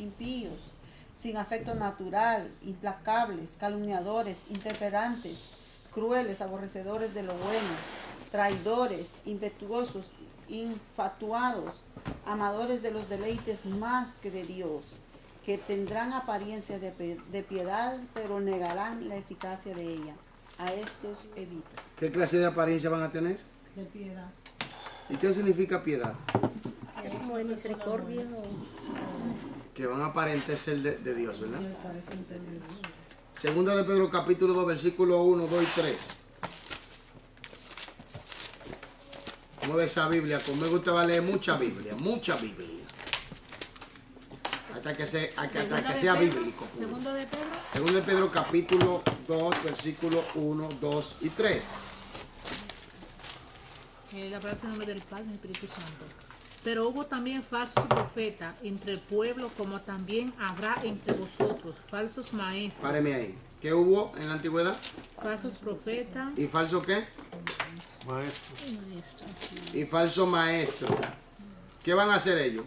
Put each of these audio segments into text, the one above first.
impíos, sin afecto natural, implacables, calumniadores, intemperantes, crueles, aborrecedores de lo bueno, traidores, impetuosos, infatuados, amadores de los deleites más que de Dios, que tendrán apariencia de piedad, pero negarán la eficacia de ella. A estos evita. ¿Qué clase de apariencia van a tener? De piedad. ¿Y qué significa piedad? Como de misericordia Que van a aparentar ser de Dios, ¿verdad? Que parecen ser de Dios. Segunda de Pedro capítulo 2, versículo 1, 2 y 3. ¿Cómo ve esa Biblia? Conmigo usted va a leer mucha Biblia, mucha Biblia. Hasta que sea bíblico. Segundo de Pedro. Segundo de Pedro capítulo 2, versículo 1, 2 y 3. La palabra en nombre del Padre y del Espíritu Santo. Pero hubo también falsos profetas entre el pueblo, como también habrá entre vosotros falsos maestros. Páreme ahí. ¿Qué hubo en la antigüedad? Falsos profetas ¿Y falso qué? Maestro. y maestros. Y falso maestro. ¿Qué van a hacer ellos?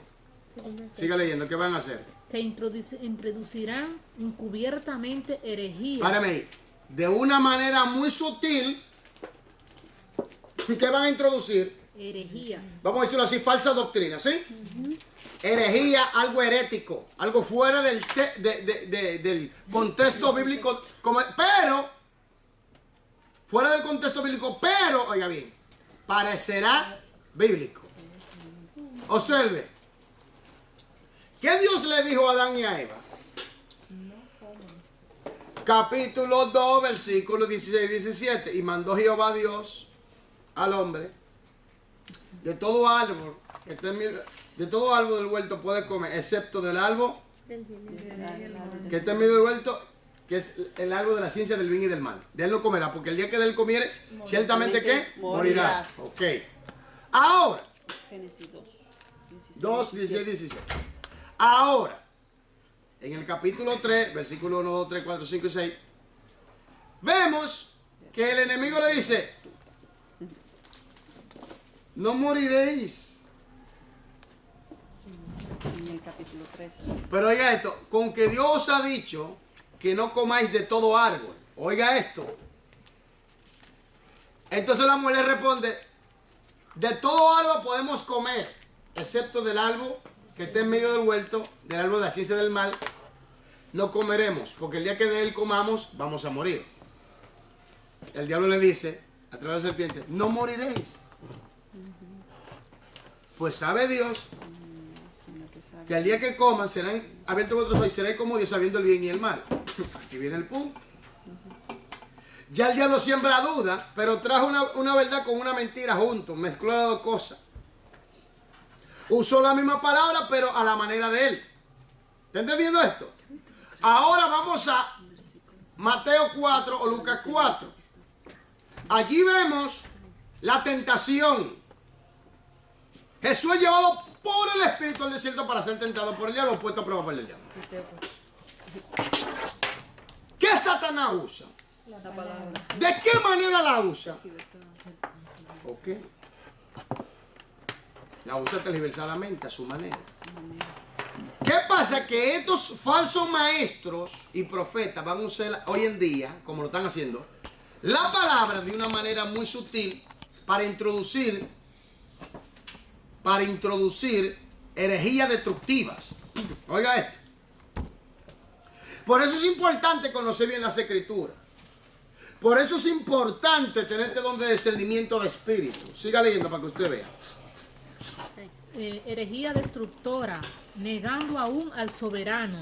Siga leyendo. ¿Qué van a hacer? Que introducirán encubiertamente herejía. Páreme ahí. De una manera muy sutil, ¿qué van a introducir? Herejía. Vamos a decirlo así, falsa doctrina, ¿sí? Herejía, algo herético, algo fuera del contexto bíblico, pero, fuera del contexto bíblico, pero, oiga bien, parecerá bíblico. Observe, ¿qué Dios le dijo a Adán y a Eva? Capítulo 2, versículos 16 y 17, y mandó Jehová Dios al hombre, de todo árbol de todo árbol del huerto puede comer, excepto del árbol que está en medio del huerto, que es el árbol de la ciencia del bien y del mal. De él no comerás, porque el día que de él comieres, ciertamente ¿qué? Morirás. Ok. Ahora, Génesis 2, 16, 17. Ahora, en el capítulo 3, versículo 1, 2, 3, 4, 5 y 6, vemos que el enemigo le dice: no moriréis. En el capítulo 3. Pero oiga esto, con que Dios ha dicho que no comáis de todo árbol. Oiga esto. Entonces la mujer le responde: de todo árbol podemos comer, excepto del árbol que está en medio del huerto, del árbol de la ciencia del mal, no comeremos, porque el día que de él comamos, vamos a morir. El diablo le dice, a través de la serpiente: no moriréis. Pues sabe Dios que el día que coman serán abiertos vuestros ojos y seréis como Dios, sabiendo el bien y el mal. Aquí viene el punto. Ya el diablo siembra duda, pero trajo una verdad con una mentira juntos, mezcló las dos cosas. Usó la misma palabra, pero a la manera de él. ¿Está entendiendo esto? Ahora vamos a Mateo 4 o Lucas 4. Allí vemos la tentación. Jesús es llevado por el Espíritu al desierto para ser tentado por el diablo, puesto a prueba por el diablo. ¿Qué Satanás usa? ¿De qué manera la usa? Ok. La usa tergiversadamente, a su manera. ¿Qué pasa? Que estos falsos maestros y profetas van a usar hoy en día, como lo están haciendo, la palabra de una manera muy sutil para introducir herejías destructivas. Oiga esto. Por eso es importante conocer bien las escrituras. Por eso es importante tener este don de discernimiento de espíritu. Siga leyendo para que usted vea. Herejía destructora, negando aún al soberano,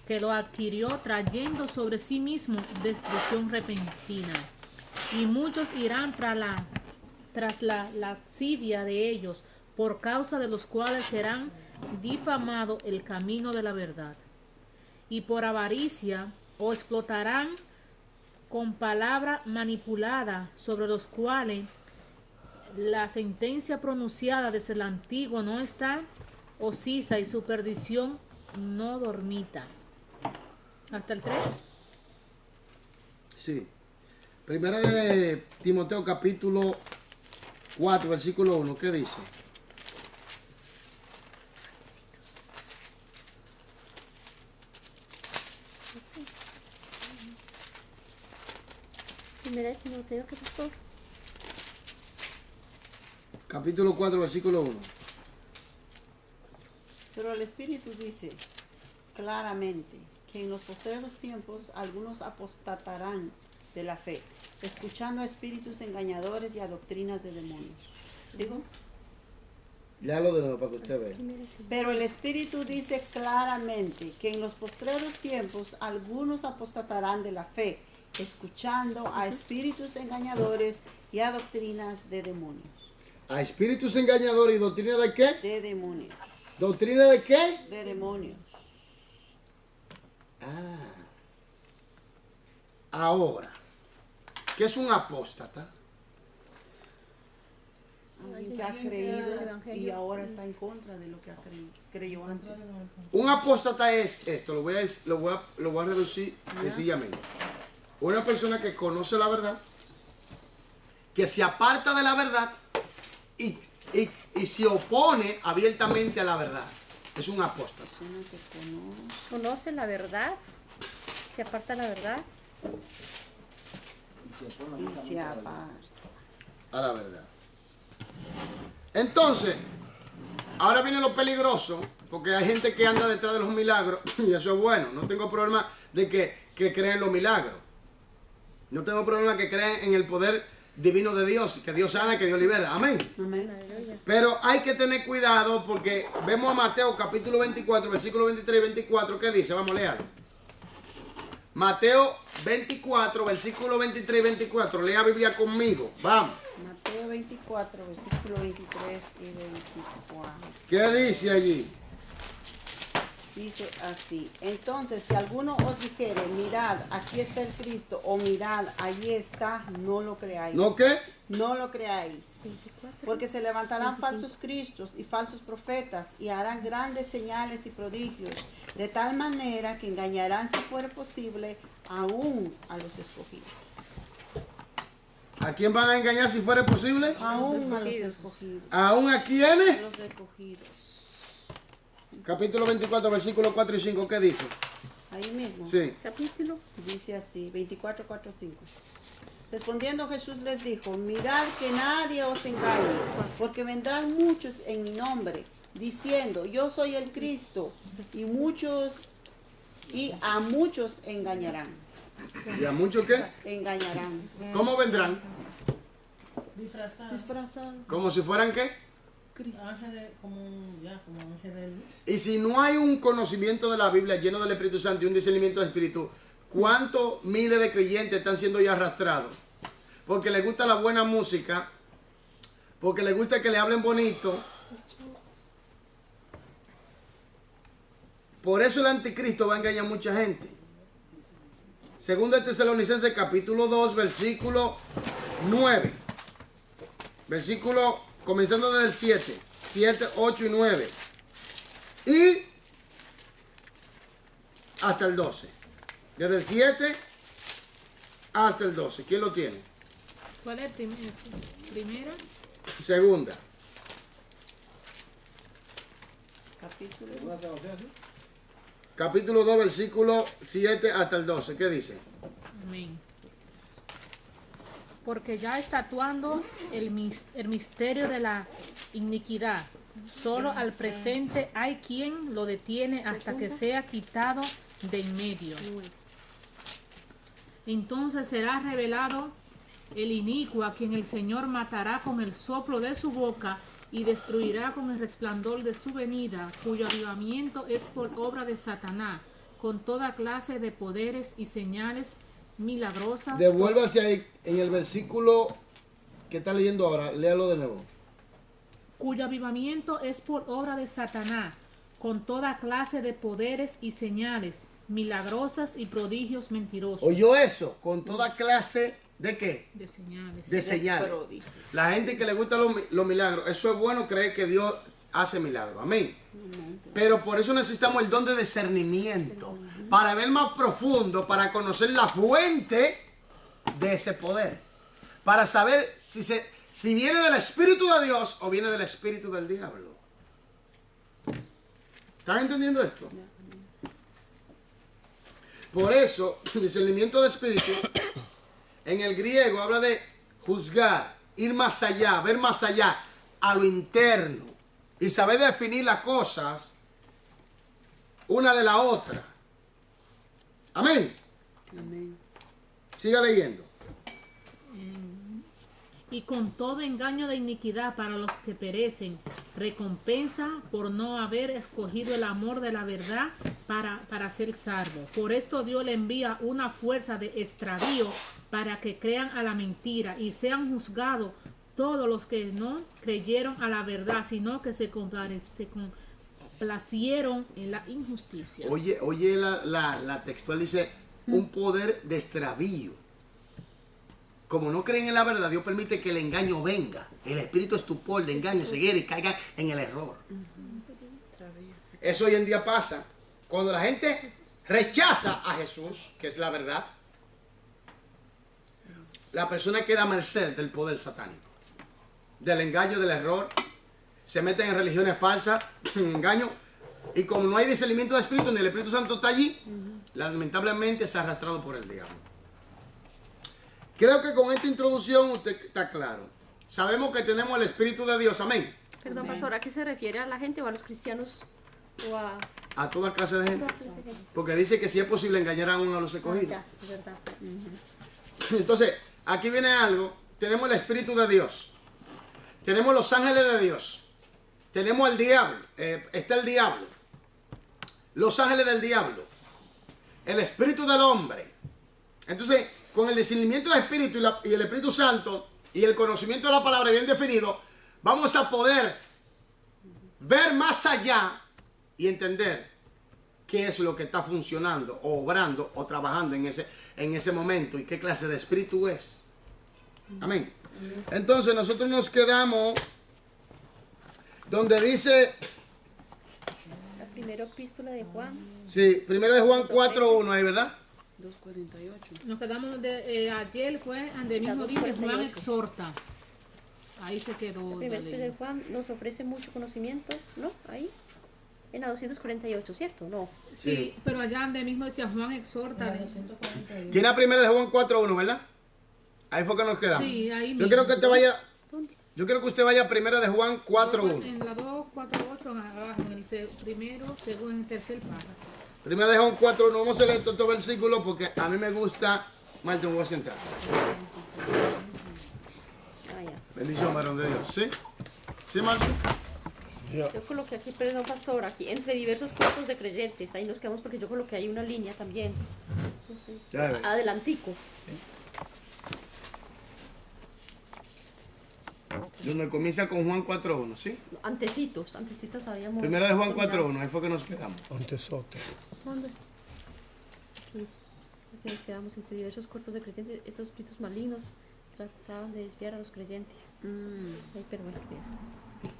que lo adquirió, trayendo sobre sí mismo destrucción repentina. Y muchos irán tras la lascivia de ellos, por causa de los cuales serán difamado el camino de la verdad. Y por avaricia o explotarán con palabra manipulada, sobre los cuales la sentencia pronunciada desde el antiguo no está ocisa, y su perdición no dormita. Hasta el 3. Sí. Primera de Timoteo capítulo 4, versículo 1. ¿Qué dice? Primera de Timoteo, ¿qué pasó? Capítulo 4, versículo 1. Pero el Espíritu dice claramente que en los postreros tiempos algunos apostatarán de la fe, escuchando a espíritus engañadores y a doctrinas de demonios. ¿Digo? Léalo de nuevo para que usted vea. Primera de Timoteo. Pero el Espíritu dice claramente que en los postreros tiempos algunos apostatarán de la fe, escuchando a espíritus engañadores y a doctrinas de demonios. A espíritus engañadores y doctrina de qué? De demonios. ¿Doctrina de qué? De demonios. Ahora, ¿qué es un apóstata? Alguien que ha creído y ahora está en contra de lo que ha creyó antes. Un apóstata es esto, lo voy a reducir sencillamente. Una persona que conoce la verdad, que se aparta de la verdad y se opone abiertamente a la verdad. Es un apóstata. Persona que conoce. Conoce la verdad, se aparta la verdad. Y se aparta. A la verdad. Entonces, ahora viene lo peligroso, porque hay gente que anda detrás de los milagros, y eso es bueno. No tengo problema de que creen los milagros. No tengo problema que crean en el poder divino de Dios, que Dios sana, que Dios libera. Amén. Amén. Aleluya. Pero hay que tener cuidado porque vemos a Mateo capítulo 24, versículo 23 y 24, ¿qué dice? Vamos a leerlo. Mateo 24, versículo 23 y 24. Lea Biblia conmigo. Vamos. Mateo 24, versículo 23 y 24. ¿Qué dice allí? Dice así: entonces, si alguno os dijere, mirad, aquí está el Cristo, o mirad, allí está, no lo creáis. ¿No qué? No lo creáis. 24. Porque se levantarán falsos cristos y falsos profetas y harán grandes señales y prodigios, de tal manera que engañarán, si fuera posible, aún a los escogidos. ¿A quién van a engañar si fuera posible? Aún a los escogidos. ¿Aún a A quiénes? los escogidos. Capítulo 24, versículos 4 y 5, ¿qué dice? Ahí mismo. Sí. Capítulo. Dice así, 24, 4, 5. Respondiendo Jesús les dijo, mirad que nadie os engañe, porque vendrán muchos en mi nombre, diciendo, yo soy el Cristo, y a muchos engañarán. ¿Y a muchos qué? Engañarán. ¿Cómo vendrán? Disfrazados. ¿Como si fueran qué? Cristo. Como ángel de luz. Y si no hay un conocimiento de la Biblia lleno del Espíritu Santo y un discernimiento del Espíritu, ¿cuántos miles de creyentes están siendo ya arrastrados? Porque les gusta la buena música, porque les gusta que le hablen bonito. Por eso el anticristo va a engañar a mucha gente. Segunda de Tesalonicenses capítulo 2, versículo 9. Versículo comenzando desde el 7, 8 y 9. Y hasta el 12. Desde el 7 hasta el 12. ¿Quién lo tiene? ¿Cuál es primera? Segunda. Capítulo 2, versículo 7 hasta el 12. ¿Qué dice? Amén. Porque ya está actuando el misterio de la iniquidad. Solo al presente hay quien lo detiene hasta que sea quitado de en medio. Entonces será revelado el inicuo, a quien el Señor matará con el soplo de su boca y destruirá con el resplandor de su venida, cuyo avivamiento es por obra de Satanás, con toda clase de poderes y señales milagrosas. Devuélvase ahí en el versículo que está leyendo ahora. Léalo de nuevo. Cuyo avivamiento es por obra de Satanás, con toda clase de poderes y señales milagrosas y prodigios mentirosos. ¿Oyó eso? Con toda clase de qué? De señales. De señales. prodigios. La gente que le gusta los milagros, eso es bueno creer que Dios hace milagros. Amén. Pero por eso necesitamos el don de discernimiento. Para ver más profundo, para conocer la fuente de ese poder. Para saber si viene del Espíritu de Dios o viene del Espíritu del diablo. ¿Están entendiendo esto? Por eso, el discernimiento de espíritu en el griego habla de juzgar, ir más allá, ver más allá, a lo interno y saber definir las cosas una de la otra. Amén. Amén. Siga leyendo. Y con todo engaño de iniquidad para los que perecen, recompensa por no haber escogido el amor de la verdad para ser salvo. Por esto Dios le envía una fuerza de extravío para que crean a la mentira y sean juzgados todos los que no creyeron a la verdad, sino que se complacieron en la injusticia. Oye la textual dice un poder de extravío. Como no creen en la verdad, Dios permite que el engaño venga. El espíritu estupor de engaño, ceguera y caiga en el error. Eso hoy en día pasa. Cuando la gente rechaza a Jesús, que es la verdad, la persona queda a merced del poder satánico, del engaño, del error. Se meten en religiones falsas, en engaño. Y como no hay discernimiento de espíritu, ni el Espíritu Santo está allí, lamentablemente se ha arrastrado por el diablo. Creo que con esta introducción usted está claro. Sabemos que tenemos el Espíritu de Dios, amén. Perdón, pastor, ¿a qué se refiere? ¿A la gente o a los cristianos? ¿O a A toda clase de gente. toda clase de gente? Porque dice que si es posible engañar a uno de los escogidos. Ya, es verdad. Entonces, aquí viene algo. Tenemos el Espíritu de Dios. Tenemos los ángeles de Dios. Tenemos el diablo. Está el diablo. Los ángeles del diablo. El Espíritu del hombre. Entonces, con el discernimiento del Espíritu y el Espíritu Santo y el conocimiento de la palabra bien definido, vamos a poder ver más allá y entender qué es lo que está funcionando o obrando o trabajando en ese momento y qué clase de espíritu es. Amén. Entonces nosotros nos quedamos donde dice, La primera epístola de Juan. sí, primero de Juan 4:1 ahí, ¿verdad? 2:48. Nos quedamos de ayer, fue donde mismo dice Juan 2:48. exhorta. Ahí se quedó. La primera la epístola de Juan nos ofrece mucho conocimiento, ¿no? Ahí. En la 248, ¿cierto? No. Sí, pero allá donde mismo decía Juan exhorta. La 241. Tiene la primera de Juan 4:1, ¿verdad? Ahí fue que nos quedamos. Sí, ahí Yo mismo. quiero que usted vaya, ¿Dónde? yo quiero que usted vaya primero de Juan 4:1. En la 248 abajo, en el primero, segundo, en el tercer párrafo. Primero de Juan 4:1. Vamos a leer estos versículos porque a mí me gusta. Martín, voy a sentar. Ah, ya. Bendición, varón de Dios. ¿Sí? ¿Sí, Martín? Yo coloqué aquí, perdón, pastor, aquí, entre diversos cuerpos de creyentes. Ahí nos quedamos porque yo coloqué ahí una línea también. No sé. Ya ve. Adelantico. Donde comienza con Juan 4:1, ¿sí? Antecitos habíamos. Primero de Juan terminado. 4:1, ahí fue que nos quedamos. Antesote. ¿Dónde? Aquí nos quedamos entre diversos cuerpos de creyentes. Estos espíritus malignos trataban de desviar a los creyentes. Ay, perdón, perdón.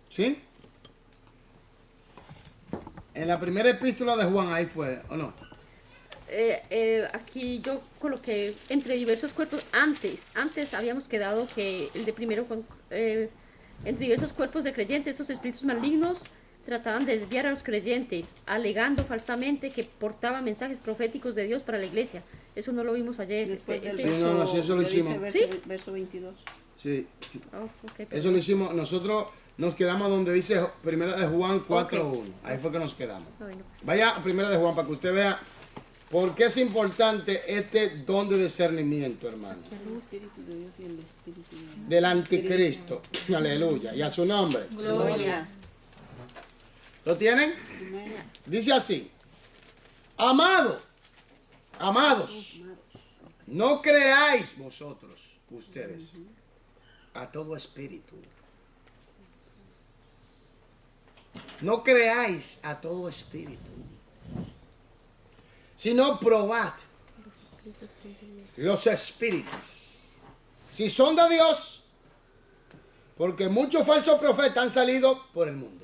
¿Sí? En la primera epístola de Juan, ahí fue, ¿o no? Aquí yo coloqué entre diversos cuerpos. Antes habíamos quedado que el de primero Juan, entre diversos cuerpos de creyentes, estos espíritus malignos trataban de desviar a los creyentes, alegando falsamente que portaban mensajes proféticos de Dios para la iglesia. Eso no lo vimos ayer. Después del Sí, no, sí, eso lo dice hicimos. Verso, ¿Sí? verso 22. Sí, Oh, ok, eso perdón. lo hicimos. Nosotros nos quedamos donde dice primero de Juan 4:1. Ahí fue que nos quedamos. Bueno, pues, Vaya a primera de Juan para que usted vea por qué es importante este don de discernimiento, hermano. El Espíritu de Dios y el Espíritu de Del anticristo. Aleluya. Y a su nombre. Gloria. ¿Lo tienen? Amén. Dice así. Amados, no creáis vosotros, ustedes, a todo espíritu. No creáis a todo espíritu, sino probad los espíritus. Si son de Dios, porque muchos falsos profetas han salido por el mundo.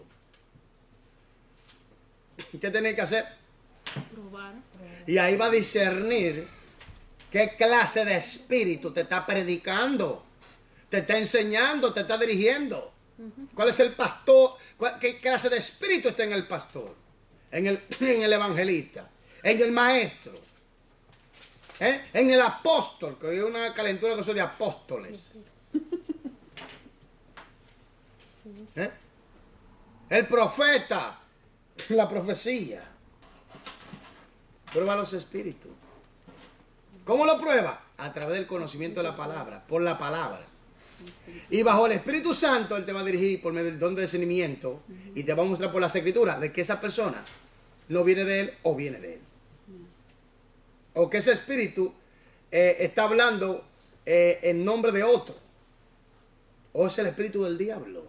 ¿Qué tenéis que hacer? Probar. Y ahí va a discernir qué clase de espíritu te está predicando, te está enseñando, te está dirigiendo. ¿Cuál es el pastor? ¿Qué clase de espíritu está en el pastor? En el evangelista, en el maestro, en el apóstol, que hay una calentura que son de apóstoles. El profeta, la profecía. Prueba los espíritus. ¿Cómo lo prueba? A través del conocimiento de la palabra, por la palabra. Y bajo el Espíritu Santo Él te va a dirigir por medio del don de discernimiento y te va a mostrar por las escrituras de que esa persona no viene de Él o viene de Él. O que ese espíritu está hablando en nombre de otro. O es el espíritu del diablo.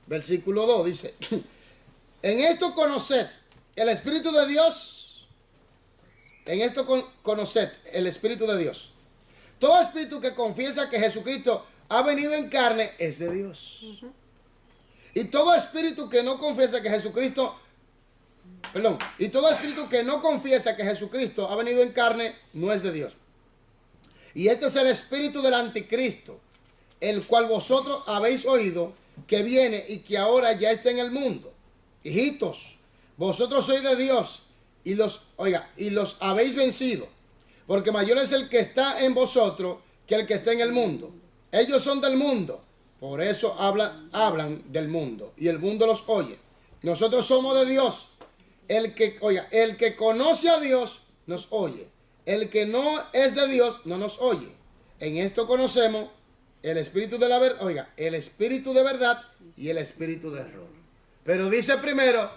Versículo 2 dice, en esto conoced el Espíritu de Dios. En esto conoced el Espíritu de Dios. Todo espíritu que confiesa que Jesucristo ha venido en carne es de Dios. Y todo espíritu que no confiesa que Jesucristo, y todo espíritu que no confiesa que Jesucristo ha venido en carne no es de Dios. Y este es el espíritu del anticristo, el cual vosotros habéis oído que viene y que ahora ya está en el mundo. Hijitos, vosotros sois de Dios y los habéis vencido, porque mayor es el que está en vosotros que el que está en el mundo. Ellos son del mundo, por eso hablan del mundo y el mundo los oye. Nosotros somos de Dios. El que conoce a Dios nos oye. El que no es de Dios no nos oye. En esto conocemos el espíritu de la verdad, el espíritu de verdad y el espíritu de error. Pero dice primero,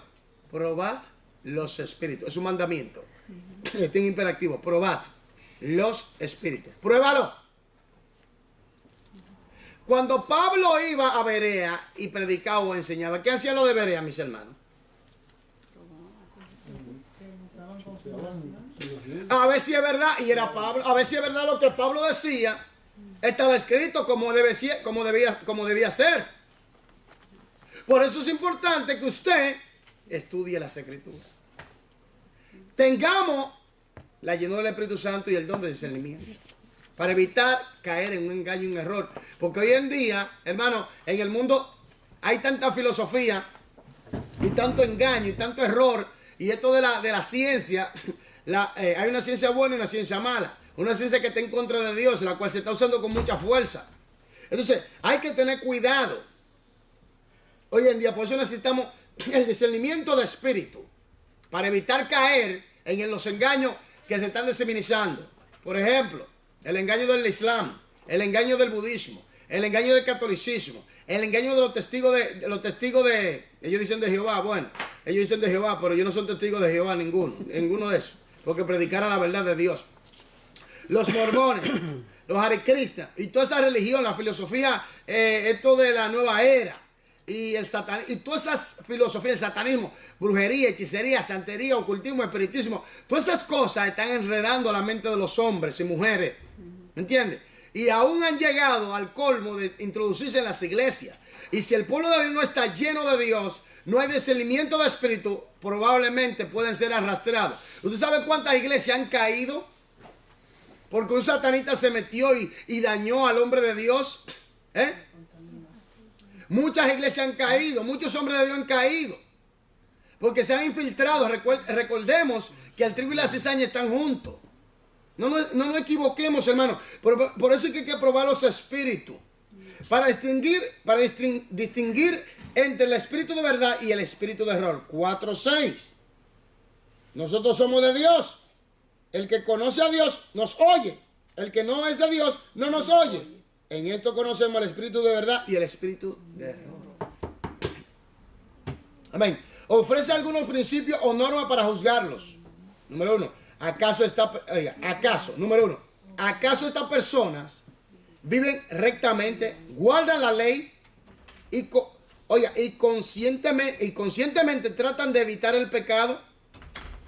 probad los espíritus. Es un mandamiento. Este es imperativo. Probad los espíritus. Pruébalo. Cuando Pablo iba a Berea y predicaba o enseñaba, ¿qué hacían los de Berea, mis hermanos? A ver si es verdad, y era Pablo, a ver si es verdad lo que Pablo decía, estaba escrito como debía ser. Por eso es importante que usted estudie las escrituras. Tengamos la llenura del Espíritu Santo y el don de discernimiento, para evitar caer en un engaño y un error. Porque hoy en día, hermano, en el mundo hay tanta filosofía y tanto engaño y tanto error. Y esto de la ciencia, hay una ciencia buena y una ciencia mala. Una ciencia que está en contra de Dios, la cual se está usando con mucha fuerza. Entonces, hay que tener cuidado. Hoy en día, por eso necesitamos el discernimiento de espíritu, para evitar caer en los engaños que se están diseminando. Por ejemplo, el engaño del Islam, el engaño del budismo, el engaño del catolicismo, el engaño de los testigos de ellos dicen de Jehová. Bueno, ellos dicen de Jehová, pero ellos no son testigos de Jehová ninguno de esos, porque predicaron la verdad de Dios. Los mormones, los Hare Krishna y toda esa religión, la filosofía, esto de la nueva era y el satanismo, y todas esas filosofías, el satanismo, brujería, hechicería, santería, ocultismo, espiritismo, todas esas cosas están enredando la mente de los hombres y mujeres. ¿Me entiendes? Y aún han llegado al colmo de introducirse en las iglesias. Y si el pueblo de Dios no está lleno de Dios, no hay discernimiento de espíritu, probablemente pueden ser arrastrados. ¿Usted sabe cuántas iglesias han caído? Porque un satanista se metió y dañó al hombre de Dios. Muchas iglesias han caído, muchos hombres de Dios han caído. Porque se han infiltrado. Recordemos que el trigo y la cizaña están juntos. No nos equivoquemos, hermano. Por eso es que hay que probar los espíritus. Para distinguir entre el espíritu de verdad y el espíritu de error. 4:6. Nosotros somos de Dios. El que conoce a Dios nos oye. El que no es de Dios no nos oye. En esto conocemos el espíritu de verdad y el espíritu de error. Amén. Ofrece algunos principios o normas para juzgarlos. Número 1. ¿Acaso estas personas viven rectamente, guardan la ley y conscientemente tratan de evitar el pecado?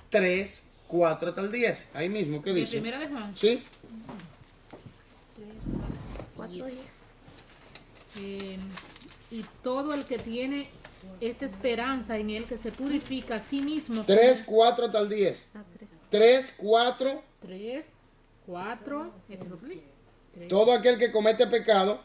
3, 4 hasta el 10. Ahí mismo, ¿qué dice? Primera de Juan. Sí. 4:10. Y todo el que tiene esta esperanza en él, que se purifica a sí mismo. 3, 4 hasta el 10. 3, 4. 3, 4. Ese es lo que leí. Todo aquel que comete pecado.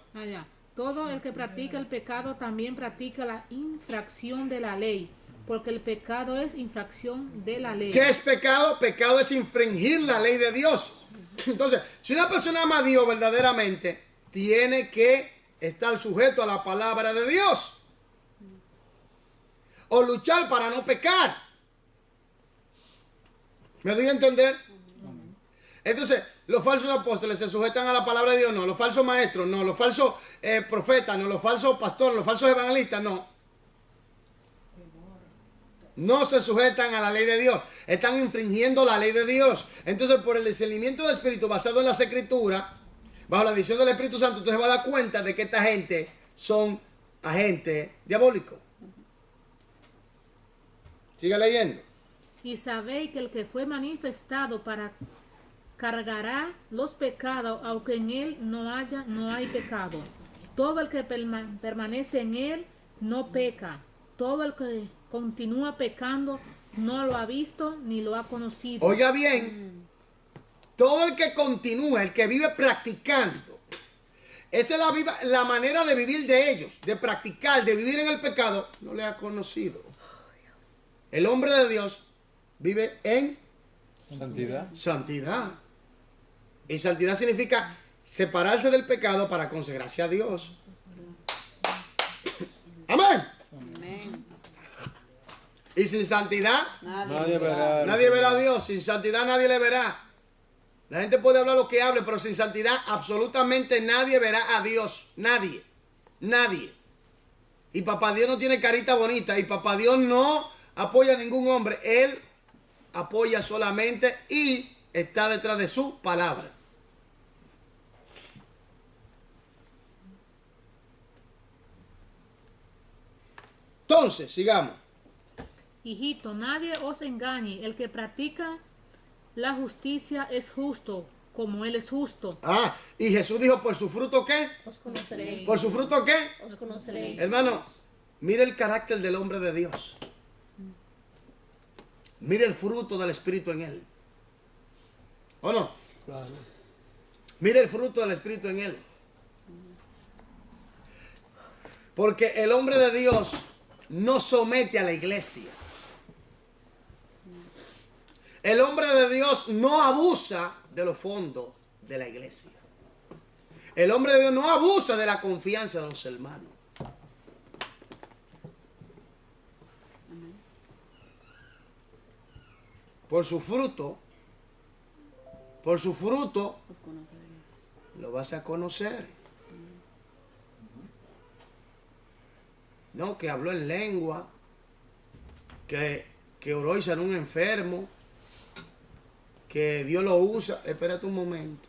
Todo el que practica el pecado también practica la infracción de la ley, porque el pecado es infracción de la ley. ¿Qué es pecado? Pecado es infringir la ley de Dios. Entonces, si una persona ama a Dios verdaderamente, tiene que estar sujeto a la palabra de Dios. O luchar para no pecar. ¿Me doy a entender? Entonces, los falsos apóstoles se sujetan a la palabra de Dios, no. Los falsos maestros, no. Los falsos profetas, no. Los falsos pastores, los falsos evangelistas, no. No se sujetan a la ley de Dios. Están infringiendo la ley de Dios. Entonces, por el discernimiento del Espíritu basado en las Escrituras, bajo la dirección del Espíritu Santo, usted se va a dar cuenta de que esta gente son agentes diabólicos. Siga leyendo. Y sabéis que el que fue manifestado para cargará los pecados, aunque en él no hay pecado. Todo el que permanece en él no peca. Todo el que continúa pecando no lo ha visto ni lo ha conocido. Oiga bien, todo el que continúa, el que vive practicando, esa es la manera de vivir de ellos, de practicar, de vivir en el pecado, no le ha conocido. El hombre de Dios vive en santidad. Y santidad significa separarse del pecado para consagrarse a Dios. Amén. Amén. Y sin santidad Nadie verá. nadie verá a Dios. Sin santidad nadie le verá. La gente puede hablar lo que hable, pero sin santidad absolutamente nadie verá a Dios. Nadie. Nadie. Y papá Dios no tiene carita bonita. Y papá Dios no apoya a ningún hombre. Él apoya solamente y está detrás de su palabra. Entonces, sigamos. Hijito, nadie os engañe. El que practica la justicia es justo, como él es justo. Ah, y Jesús dijo, ¿por su fruto qué? Os conoceréis. ¿Por su fruto qué? Os conoceréis. Hermano, mire el carácter del hombre de Dios. Mire el fruto del Espíritu en él. ¿O no? Claro. Mire el fruto del Espíritu en él. Porque el hombre de Dios no somete a la iglesia. El hombre de Dios no abusa de los fondos de la iglesia. El hombre de Dios no abusa de la confianza de los hermanos. Por su fruto Os conoceréis. lo vas a conocer. No, que habló en lengua, que oró y sanó un enfermo, que Dios lo usa. Espérate un momento.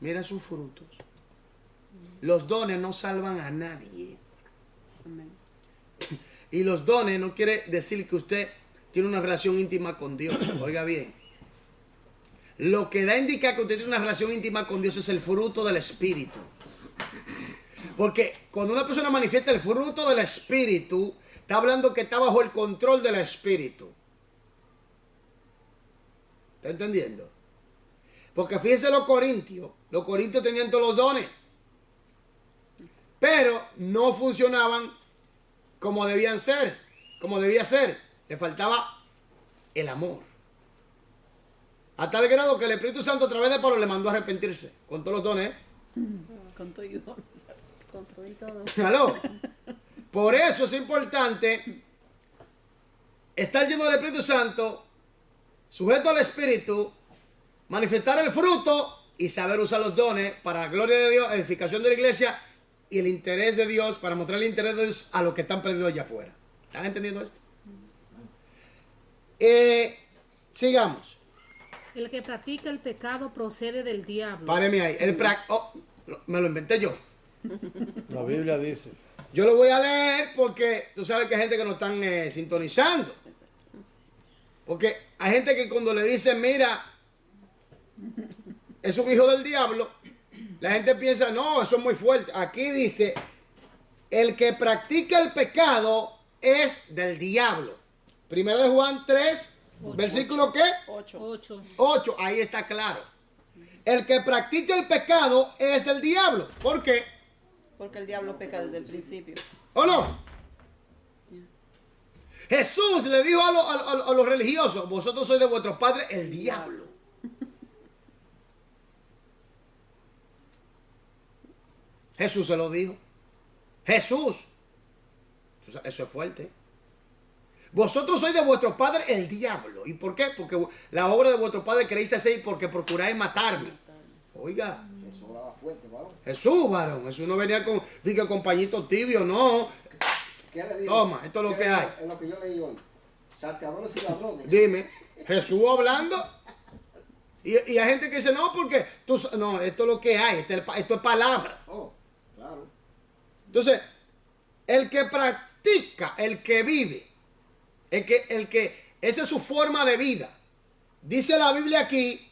Mira sus frutos. Los dones no salvan a nadie. Amén. Y los dones no quiere decir que usted tiene una relación íntima con Dios. Oiga bien. Lo que da a indicar que usted tiene una relación íntima con Dios es el fruto del Espíritu. Porque cuando una persona manifiesta el fruto del Espíritu, está hablando que está bajo el control del Espíritu. ¿Está entendiendo? Porque fíjense los corintios tenían todos los dones, pero no funcionaban como debían ser, como debía ser. Le faltaba el amor. A tal grado que el Espíritu Santo a través de Pablo le mandó a arrepentirse con todos los dones. Con todo y dones. Con todo y todo. ¿Aló? Por eso es importante estar lleno del Espíritu Santo, sujeto al Espíritu, manifestar el fruto y saber usar los dones para la gloria de Dios, edificación de la iglesia y el interés de Dios, para mostrar el interés de Dios a los que están perdidos allá afuera. ¿Están entendiendo esto? Sigamos. El que practica el pecado procede del diablo. Páreme ahí. Me lo inventé yo. La Biblia dice. Yo lo voy a leer porque tú sabes que hay gente que no están sintonizando. Porque hay gente que cuando le dicen, mira, es un hijo del diablo, la gente piensa, no, eso es muy fuerte. Aquí dice, el que practica el pecado es del diablo. Primero de Juan 3, versículo ¿qué? 8. 8. 8, ahí está claro. el que practica el pecado es del diablo. ¿Por qué? Porque el diablo peca desde el principio. ¿O no? Jesús le dijo a los religiosos, vosotros sois de vuestro padre el diablo. Jesús se lo dijo. Jesús. Eso es fuerte. Vosotros sois de vuestro padre el diablo. ¿Y por qué? Porque la obra de vuestro padre queréis hacer porque procuráis matarme. Oiga. Eso hablaba fuerte, varón. Jesús, varón. Jesús no venía con pañitos tibios, no. ¿Qué le digo? Toma, esto es lo que hay. Es lo que yo leí hoy. Salteadores y ladrones. Dime, Jesús hablando. Y hay gente que dice, no, porque no, esto es lo que hay, esto es palabra. Oh, claro. Entonces, el que practica, el que vive, esa es su forma de vida. Dice la Biblia aquí,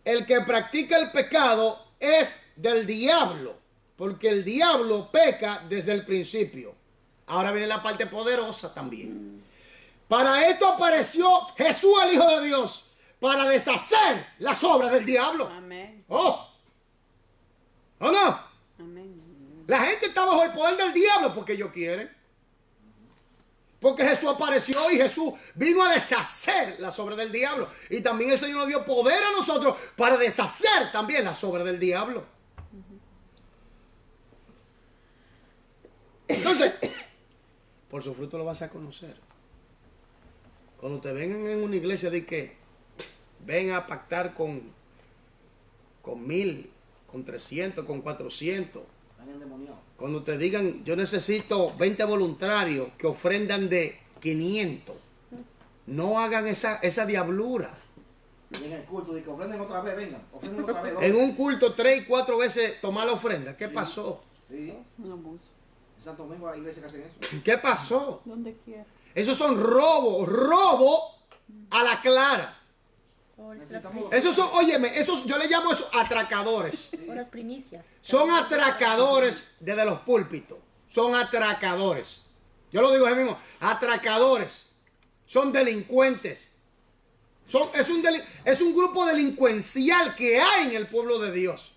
el que practica el pecado es del diablo, porque el diablo peca desde el principio. Ahora viene la parte poderosa también. Para esto apareció Jesús, el Hijo de Dios, para deshacer las obras del diablo. Amén. ¿Oh? ¿O no? Amén. La gente está bajo el poder del diablo porque ellos quieren. Porque Jesús apareció y Jesús vino a deshacer las obras del diablo. Y también el Señor nos dio poder a nosotros para deshacer también las obras del diablo. Entonces, por su fruto lo vas a conocer. Cuando te vengan en una iglesia de que ven a pactar con 1000, con 300, con 400. Están endemoniados. Cuando te digan, yo necesito 20 voluntarios que ofrendan de 500. No hagan esa diablura. Y en el culto, de que ofrenden otra vez, vengan. Ofrenden otra vez. En un culto 3 y 4 veces tomar la ofrenda. ¿Qué pasó? Sí. Un abuso. En Santo Domingo hay iglesias que hacen eso. ¿Qué pasó? Donde quiera. Esos son robo a la clara. Necesitamos Esos son, óyeme, yo le llamo eso atracadores. O las primicias. Son atracadores desde los púlpitos. Son atracadores. Yo lo digo ahí mismo. Atracadores. Son delincuentes. Es un grupo delincuencial que hay en el pueblo de Dios.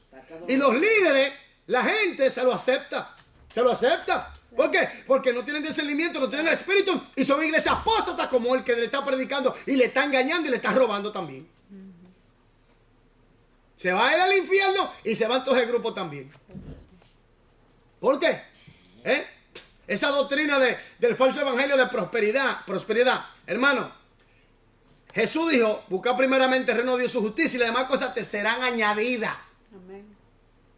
Y los líderes, la gente se lo acepta. Se lo acepta. ¿Por qué? Porque no tienen discernimiento, no tienen el espíritu y son iglesias apóstatas como el que le está predicando y le está engañando y le está robando también. Se va a ir al infierno y se van todos el grupo también. ¿Por qué? Esa doctrina del falso evangelio de prosperidad. Hermano, Jesús dijo, busca primeramente el reino de Dios, su justicia y las demás cosas te serán añadidas. Amén.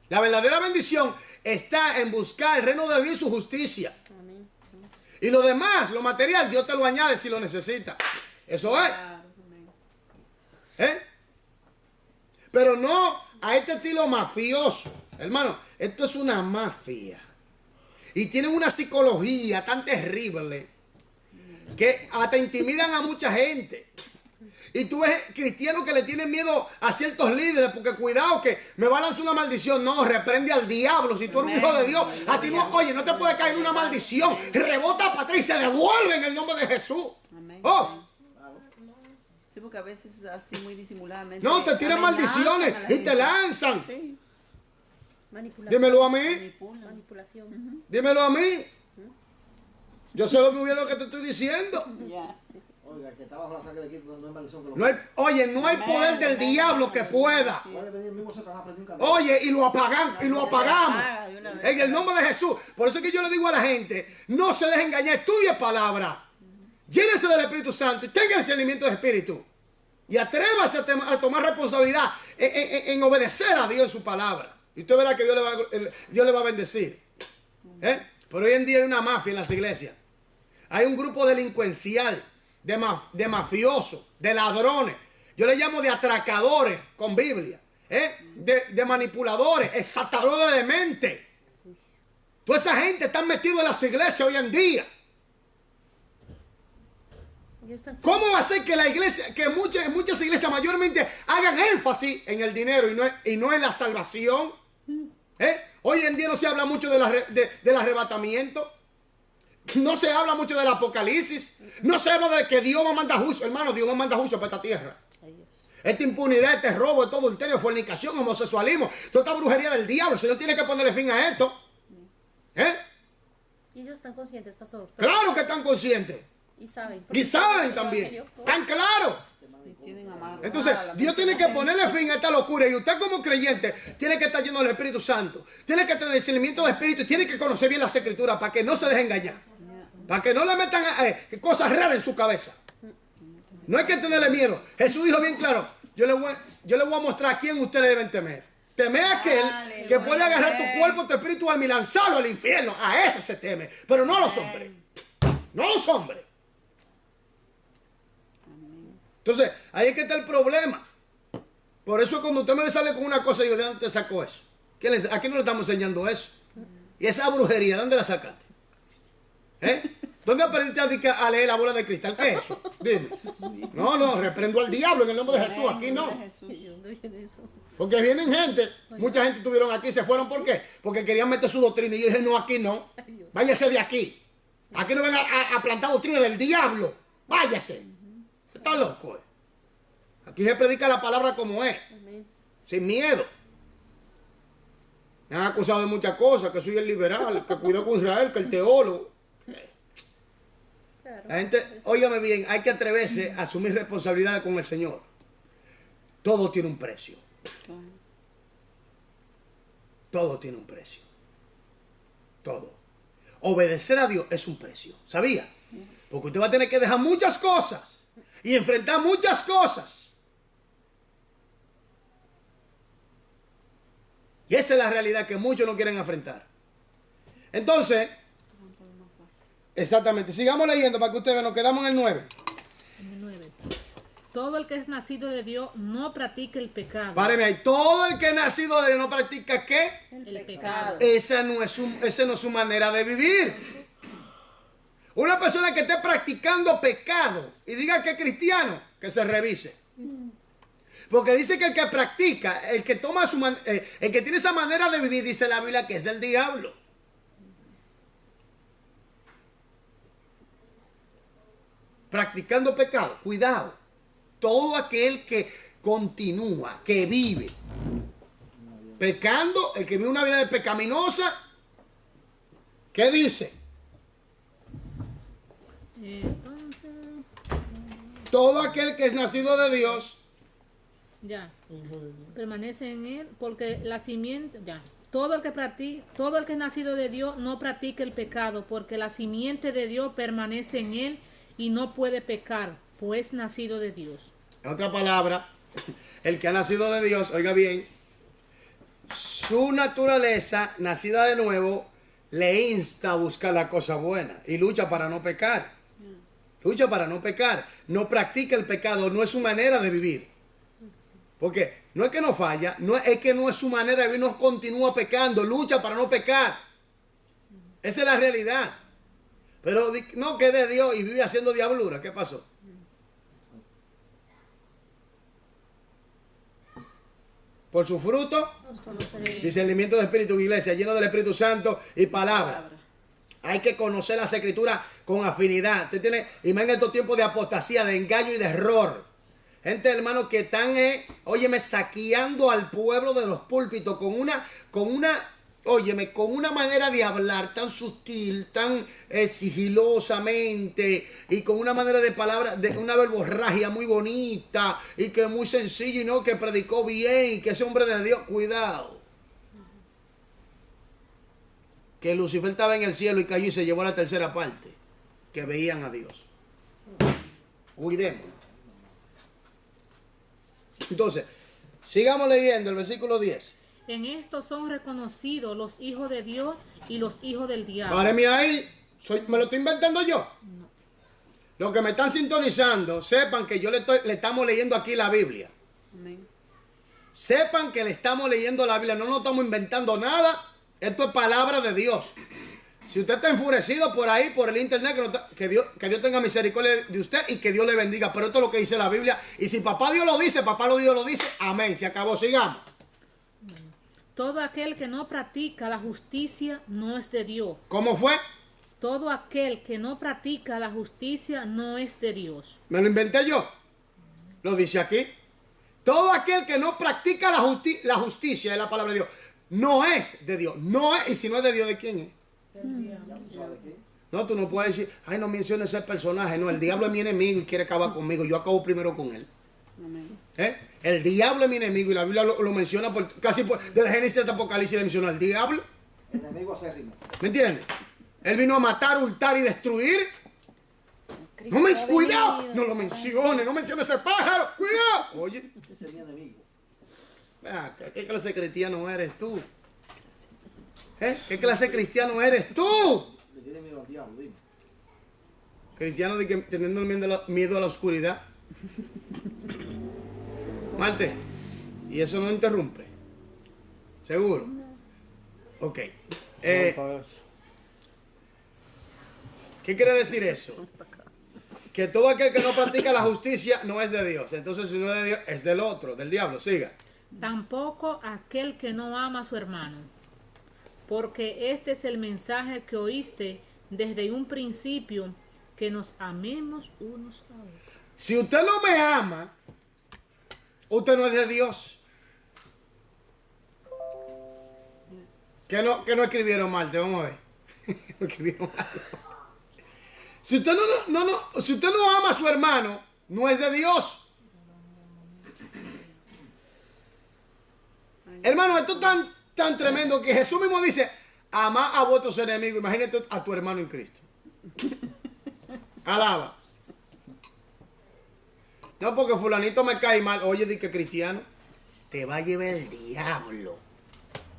La verdadera bendición está en buscar el reino de Dios y su justicia. Amén. Y lo demás, lo material, Dios te lo añade si lo necesita. Eso es. Claro, amén. Pero no a este estilo mafioso. Hermano, esto es una mafia. Y tienen una psicología tan terrible que hasta intimidan a mucha gente. Y tú ves cristianos que le tienen miedo a ciertos líderes porque cuidado que me va a lanzar una maldición. No, reprende al diablo. Si tú eres un hijo de Dios, a ti no, oye, no te puede caer en una maldición. Rebota para atrás y se devuelve en el nombre de Jesús. Amén. Oh, Sí, porque a veces así muy disimuladamente. no, te tiran amenazan maldiciones a la y gente. te lanzan. Sí. Manipulación. Dímelo a mí. Manipulan. Manipulación. Dímelo a mí. Yo sé muy bien lo que te estoy diciendo. Ya. Oiga, que está bajo la sangre de Cristo no hay maldición que lo No hay, oye, no hay poder del diablo que pueda. puede venir el mismo Satanás a prender un candado. Oye, y lo apagamos. apaga de una vez. En el nombre de Jesús. Por eso es que yo le digo a la gente, no se deje engañar, estudie palabra. Llénese del Espíritu Santo y tenga el discernimiento del Espíritu. Y atrévase a tomar responsabilidad en obedecer a Dios en su palabra. Y usted verá que Dios le va a bendecir. Pero hoy en día hay una mafia en las iglesias. Hay un grupo delincuencial, de mafiosos, de ladrones. Yo le llamo de atracadores con Biblia. De manipuladores, exaltadores de mente. Toda esa gente está metida en las iglesias hoy en día. ¿Cómo va a ser que la iglesia, que muchas iglesias mayormente hagan énfasis en el dinero y no en la salvación? Hoy en día no se habla mucho del arrebatamiento. No se habla mucho del apocalipsis. No se habla de que Dios va a mandar juicio. Hermano, Dios va a mandar juicio para esta tierra. esta impunidad, este robo, este adulterio, fornicación, homosexualismo, toda esta brujería del diablo. El Señor tiene que ponerle fin a esto. ¿Eh? Y ellos están conscientes, pastor. Claro que están conscientes. Y saben. Y saben también. Tan claro. Y tienen amargo. Entonces, Ah, la Dios mente tiene que no ponerle fin a esta locura. Y usted como creyente tiene que estar lleno del Espíritu Santo. Tiene que tener discernimiento de Espíritu. Y tiene que conocer bien las Escrituras para que no se deje engañar. Para que no le metan cosas raras en su cabeza. No hay que tenerle miedo. Jesús dijo bien claro, yo le voy a mostrar a quién ustedes deben temer. Teme a aquel que puede agarrar tu cuerpo, tu espíritu, alma y lanzarlo al infierno. A ese se teme. Pero no a los hombres. No a los hombres. Entonces, ahí es que está el problema. Por eso cuando usted me sale con una cosa, digo, ¿de dónde te sacó eso? ¿A quién no le estamos enseñando eso? Y esa brujería, ¿de dónde la sacaste? ¿Eh? ¿Dónde aprendiste a leer la bola de cristal? ¿Qué es eso? Dime. No, reprendo al diablo en el nombre de Jesús. Aquí no. ¿Y dónde viene eso? Porque vienen gente, mucha gente estuvieron aquí y se fueron. ¿Por qué? Porque querían meter su doctrina. Y yo dije, no, aquí no. Váyase de aquí. Aquí no vengan a plantar doctrina del diablo. Váyase. Está loco. Aquí se predica la palabra como es. Amén. Sin miedo. Me han acusado de muchas cosas, que soy el liberal, que cuido con Israel, que el teólogo. Claro. La gente, óigame bien, hay que atreverse a asumir responsabilidades con el Señor. Todo tiene un precio. Todo tiene un precio. Todo. Obedecer a Dios es un precio. ¿Sabía? Porque usted va a tener que dejar muchas cosas y enfrentar muchas cosas. Y esa es la realidad que muchos no quieren enfrentar. Entonces, exactamente, sigamos leyendo para que ustedes vean, nos quedamos en el 9. En el 9. Todo el que es nacido de Dios no practica el pecado. Páreme ahí, todo el que es nacido de Dios no practica ¿qué? El pecado. Esa no es su manera de vivir. Una persona que esté practicando pecado y diga que es cristiano, que se revise. Porque dice que el que practica, el que toma el que tiene esa manera de vivir, dice la Biblia que es del diablo. Practicando pecado, cuidado. Todo aquel que continúa, que vive pecando, el que vive una vida de pecaminosa, ¿qué dice? Entonces, Todo aquel que es nacido de Dios, ya, permanece en él, porque la simiente, ya. Todo el que es nacido de Dios no practica el pecado, porque la simiente de Dios permanece en él y no puede pecar, pues nacido de Dios. en otra palabra, el que ha nacido de Dios, oiga bien, su naturaleza, nacida de nuevo, le insta a buscar la cosa buena y lucha para no pecar. Lucha para no pecar. No practica el pecado, no es su manera de vivir. Porque no es que no falla, no es que no es su manera de vivir, no continúa pecando, lucha para no pecar. Esa es la realidad. Pero no, que de Dios y vive haciendo diablura. ¿Qué pasó? Por su fruto, discernimiento de espíritu, iglesia, lleno del Espíritu Santo y palabra. Hay que conocer las escrituras con afinidad. Usted tiene, y más en estos tiempos de apostasía, de engaño y de error. Gente, hermano, que están, óyeme, saqueando al pueblo de los púlpitos con una manera de hablar tan sutil, tan sigilosamente, y con una manera de palabra, de una verborragia muy bonita, y que es muy sencillo, y no, que predicó bien, y que ese hombre de Dios, cuidado. Que Lucifer estaba en el cielo y cayó y se llevó a la tercera parte, que veían a Dios. Cuidemos. Entonces, sigamos leyendo el versículo 10. En esto son reconocidos los hijos de Dios y los hijos del diablo. Páreme ahí, ¿me lo estoy inventando yo? No. Los que me están sintonizando, sepan que le estamos leyendo aquí la Biblia. Amén. Sepan que le estamos leyendo la Biblia, no nos estamos inventando nada. Esto es palabra de Dios. Si usted está enfurecido por ahí, por el internet, que Dios tenga misericordia de usted y que Dios le bendiga. Pero esto es lo que dice la Biblia. Y si papá Dios lo dice, Dios lo dice. Amén. Se acabó. Sigamos. Todo aquel que no practica la justicia no es de Dios. ¿Cómo fue? Todo aquel que no practica la justicia no es de Dios. ¿Me lo inventé yo? Lo dice aquí. Todo aquel que no practica la justicia es la palabra de Dios. No es de Dios. No es, y si no es de Dios, ¿de quién es? No, tú no puedes decir, ay, no menciones ese personaje. No, el diablo es mi enemigo y quiere acabar conmigo. Yo acabo primero con él. El diablo es mi enemigo y la Biblia lo menciona desde Génesis hasta Apocalipsis le menciona al diablo. Enemigo acérrimo. ¿Me entiendes? Él vino a matar, hurtar y destruir. Cristo No me ha cuidado, venido. no lo menciones, no menciones ese pájaro, cuidado. Oye, Ese es mi enemigo. ¿qué clase de cristiano eres tú? ¿Qué clase de cristiano eres tú? Le tiene miedo al diablo, dime. Cristiano de que teniendo miedo a la oscuridad. Marte, y eso no interrumpe. ¿Seguro? Ok. ¿Qué quiere decir eso? Que todo aquel que no practica la justicia no es de Dios. Entonces, si no es de Dios, es del otro, del diablo. Siga. Tampoco aquel que no ama a su hermano, porque este es el mensaje que oíste desde un principio, que nos amemos unos a otros. Si usted no me ama, usted no es de Dios. Que no escribieron mal, te vamos a ver. No escribieron mal. Si usted si usted no ama a su hermano, no es de Dios. Hermano, esto es tan tremendo que Jesús mismo dice, ama a vuestros enemigos. Imagínate a tu hermano en Cristo. Alaba. No, porque fulanito me cae mal. Oye, di que cristiano, te va a llevar el diablo.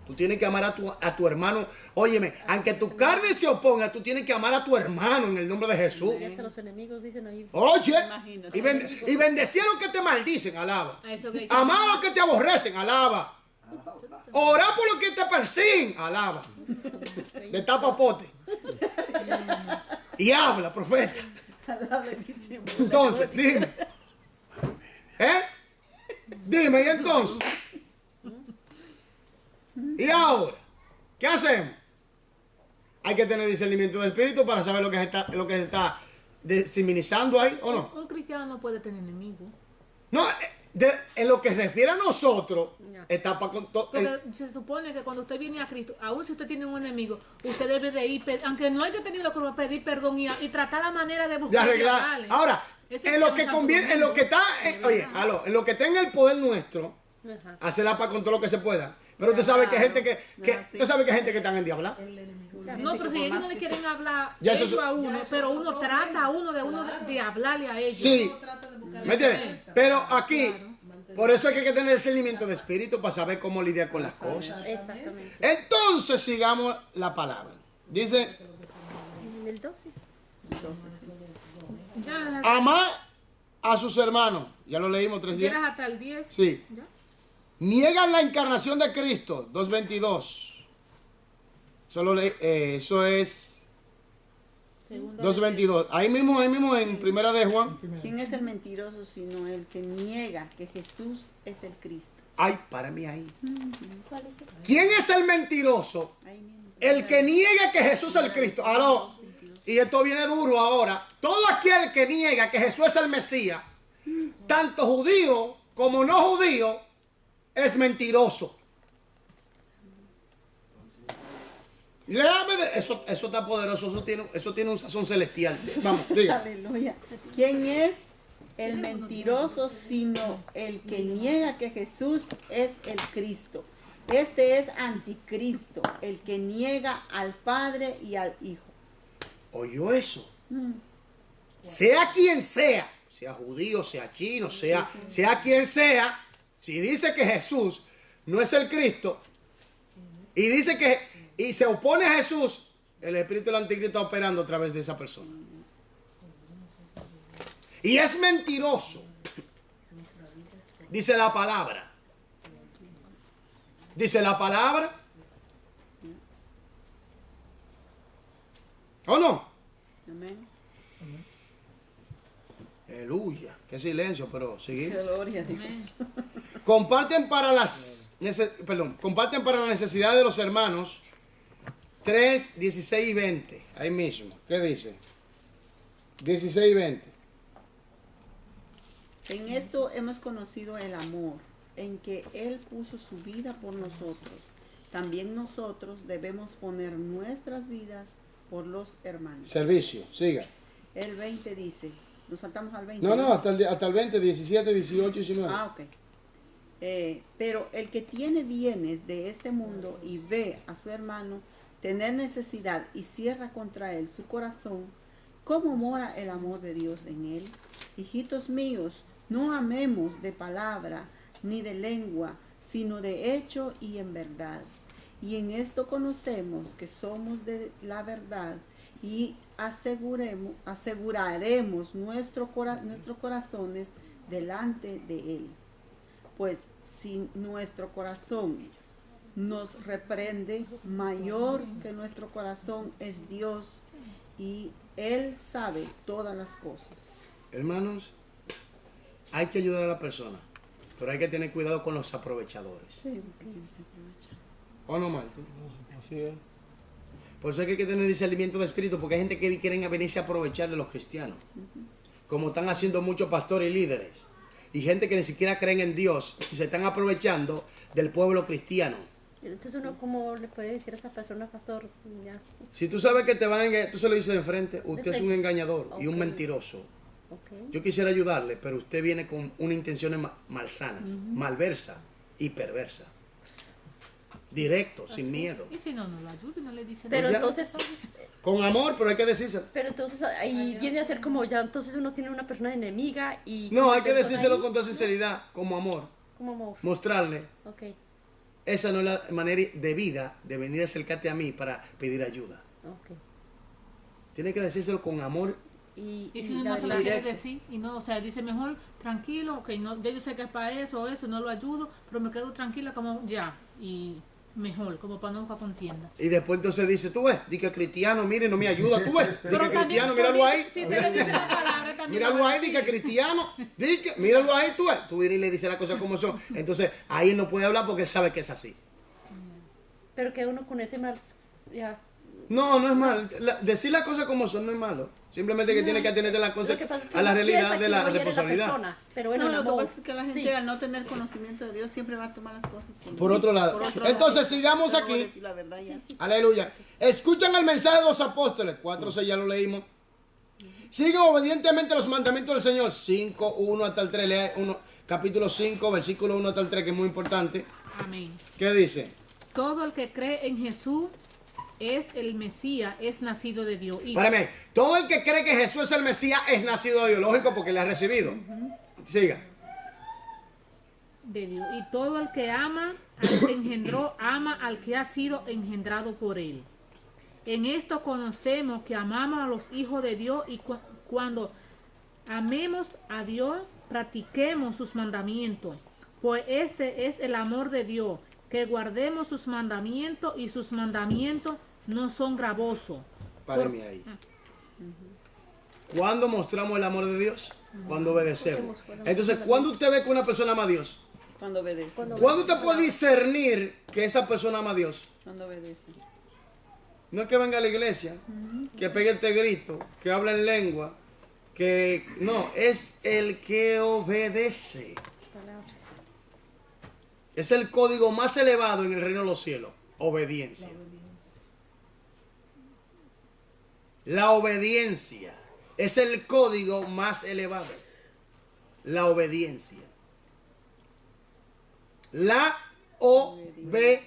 Tú tienes que amar a tu hermano. Óyeme, aunque tu carne se oponga, tú tienes que amar a tu hermano en el nombre de Jesús. Y hasta los enemigos dicen ahí. Oye, Imagínate. y bendecir a los que te maldicen, alaba. A eso que- Amar a los que te aborrecen, alaba. Orar por los que te persiguen, alaba. De tapa pote. Y habla, profeta. Entonces, dime. Dime, ¿y entonces? ¿Y ahora? ¿Qué hacemos? Hay que tener discernimiento de espíritu para saber lo que se está diseminizando ahí, ¿o no? Un cristiano no puede tener enemigos. No, en lo que se refiere a nosotros, está para con todo. Porque se supone que cuando usted viene a Cristo, aun si usted tiene un enemigo, usted debe de ir, aunque no haya tenido que pedir perdón y tratar la manera de De buscar arreglar. ayudarle. Ahora, Eso en es lo un que santo conviene, en lo que está, en lo que está en el poder nuestro, Ajá. hacer la paz con todo lo que se pueda. Pero usted sabe que hay gente usted sabe que hay gente que están endiablada. No, pero si ellos no le quieren hablar Ya eso ellos es- a uno, pero uno trata a uno de hablarle a ellos. Sí, Trata de buscar ¿me entiendes? Pero aquí, por eso hay que tener discernimiento de espíritu para saber cómo lidiar con las cosas. Exactamente. Entonces, sigamos la palabra. Dice, En el 12. Ya, amar a sus hermanos. Ya lo leímos 3 días. ¿quieres hasta el 10? Sí. ¿Ya? Niegan la encarnación de Cristo, 2.22. Eso es Segunda 2.22. Ahí mismo en Primera de Juan. ¿Quién es el mentiroso sino el que niega que Jesús es el Cristo? Ay, para mí ahí. ¿Cuál es el? ¿Quién es el mentiroso? Ahí mismo. El que niega que Jesús es el Cristo. Aló. Y esto viene duro ahora. Todo aquel que niega que Jesús es el Mesías, tanto judío como no judío, es mentiroso. Léame eso está poderoso, eso tiene un sazón celestial. Vamos, diga. Aleluya. ¿Quién es el mentiroso sino el que niega que Jesús es el Cristo? Este es anticristo, el que niega al Padre y al Hijo. ¿Oyó eso? Sea quien sea judío, sea chino, sea quien sea, si dice que Jesús no es el Cristo y dice y se opone a Jesús, el espíritu del anticristo está operando a través de esa persona. Y es mentiroso. Dice la palabra. Dice la palabra. ¿O no? Amén. Aleluya. Qué silencio, pero seguimos. Gloria a Dios. Comparten para la necesidad de los hermanos 3, 16 y 20. Ahí mismo. ¿Qué dice? 16 y 20. En esto hemos conocido el amor, en que Él puso su vida por nosotros. También nosotros debemos poner nuestras vidas por los hermanos. Servicio, siga. El 20 dice, nos saltamos al 20. No, hasta el 20, 17, 18, 19. Ah, ok. Pero el que tiene bienes de este mundo y ve a su hermano tener necesidad y cierra contra él su corazón, ¿cómo mora el amor de Dios en él? Hijitos míos, no amemos de palabra ni de lengua, sino de hecho y en verdad. Y en esto conocemos que somos de la verdad y aseguraremos nuestros corazones delante de Él. Pues si nuestro corazón nos reprende, mayor que nuestro corazón es Dios y Él sabe todas las cosas. Hermanos, hay que ayudar a la persona, pero hay que tener cuidado con los aprovechadores. Sí, porque ellos se aprovechan. ¿O no, Martín? Así es. Por eso hay que tener discernimiento de espíritu, porque hay gente que quieren venirse a aprovechar de los cristianos. Como están haciendo muchos pastores y líderes. Y gente que ni siquiera creen en Dios, y se están aprovechando del pueblo cristiano. Entonces uno, ¿cómo le puede decir a esa persona, pastor? Ya. Si tú sabes que te van a engañar, tú se lo dices de frente, usted es un engañador y un Ok. mentiroso. Ok. Yo quisiera ayudarle, pero usted viene con unas intenciones malsanas, malversa y perversa. Directo, sin miedo. Y si no lo ayuda y no le dice Pero Ya. entonces, Con amor, pero hay que decírselo. ahí viene a ser como ya, entonces uno tiene una persona enemiga y... No, hay que persona decírselo ahí, con toda sinceridad, como amor. como amor. Mostrarle, Ok. esa no es la manera de vida de venir a acercarte a mí para pedir ayuda. Ok. Tiene que decírselo con amor. Y Y si la no se la verdad- quiere decir, y no, o sea, dice mejor tranquilo, que no, yo sé que es para eso o eso, no lo ayudo, pero me quedo tranquila como ya, y mejor, como para no buscar contienda. Y después entonces dice, tú ves, di que cristiano, mire, no me ayuda, tú ves, di que también, cristiano, pero míralo dice- ahí. Si te le dice la palabra también. Míralo lo va a ahí, di que decir. cristiano, di que, míralo ahí, tú ves. Tú vienes y le dices las cosas como son. Entonces, ahí él no puede hablar porque él sabe que es así. Pero que uno con ese mal... Ya. No, no es mal. Decir las cosas como son no es malo. Simplemente que tiene que atenerte las cosas Lo que pasa es que a la uno realidad piensa de que la uno hiere responsabilidad. persona, pero bueno, No, el lo que amor, pasa es que la gente sí. al no tener conocimiento de Dios siempre va a tomar las cosas Por otro lado. Entonces, sigamos Pero aquí. decir la verdad ya. Aleluya. Escuchan el mensaje de los apóstoles. 4:6 ya lo leímos. Siguen obedientemente los mandamientos del Señor. 5:1 hasta el 3. Lea capítulo 5, versículo 1 hasta el 3, que es muy importante. Amén. ¿Qué dice? Todo el que cree en Jesús es el Mesías, es nacido de Dios. Y Espérame. Todo el que cree que Jesús es el Mesías es nacido de Dios. Lógico, porque le ha recibido. Siga. de Dios. Y todo el que ama al que engendró, ama al que ha sido engendrado por él. En esto conocemos que amamos a los hijos de Dios y cuando amemos a Dios, practiquemos sus mandamientos. Pues este es el amor de Dios, que guardemos sus mandamientos y sus mandamientos no son gravosos. Páreme ahí. ¿Cuándo mostramos el amor de Dios? Cuando obedecemos. Entonces, ¿cuándo usted ve que una persona ama a Dios? Cuando obedece. ¿Cuándo usted puede discernir que esa persona ama a Dios? Cuando obedece. No es que venga a la iglesia, que pegue este grito, que hable en lengua, que no, es el que obedece. Es el código más elevado en el reino de los cielos, obediencia. La obediencia es el código más elevado. La obediencia. La obediencia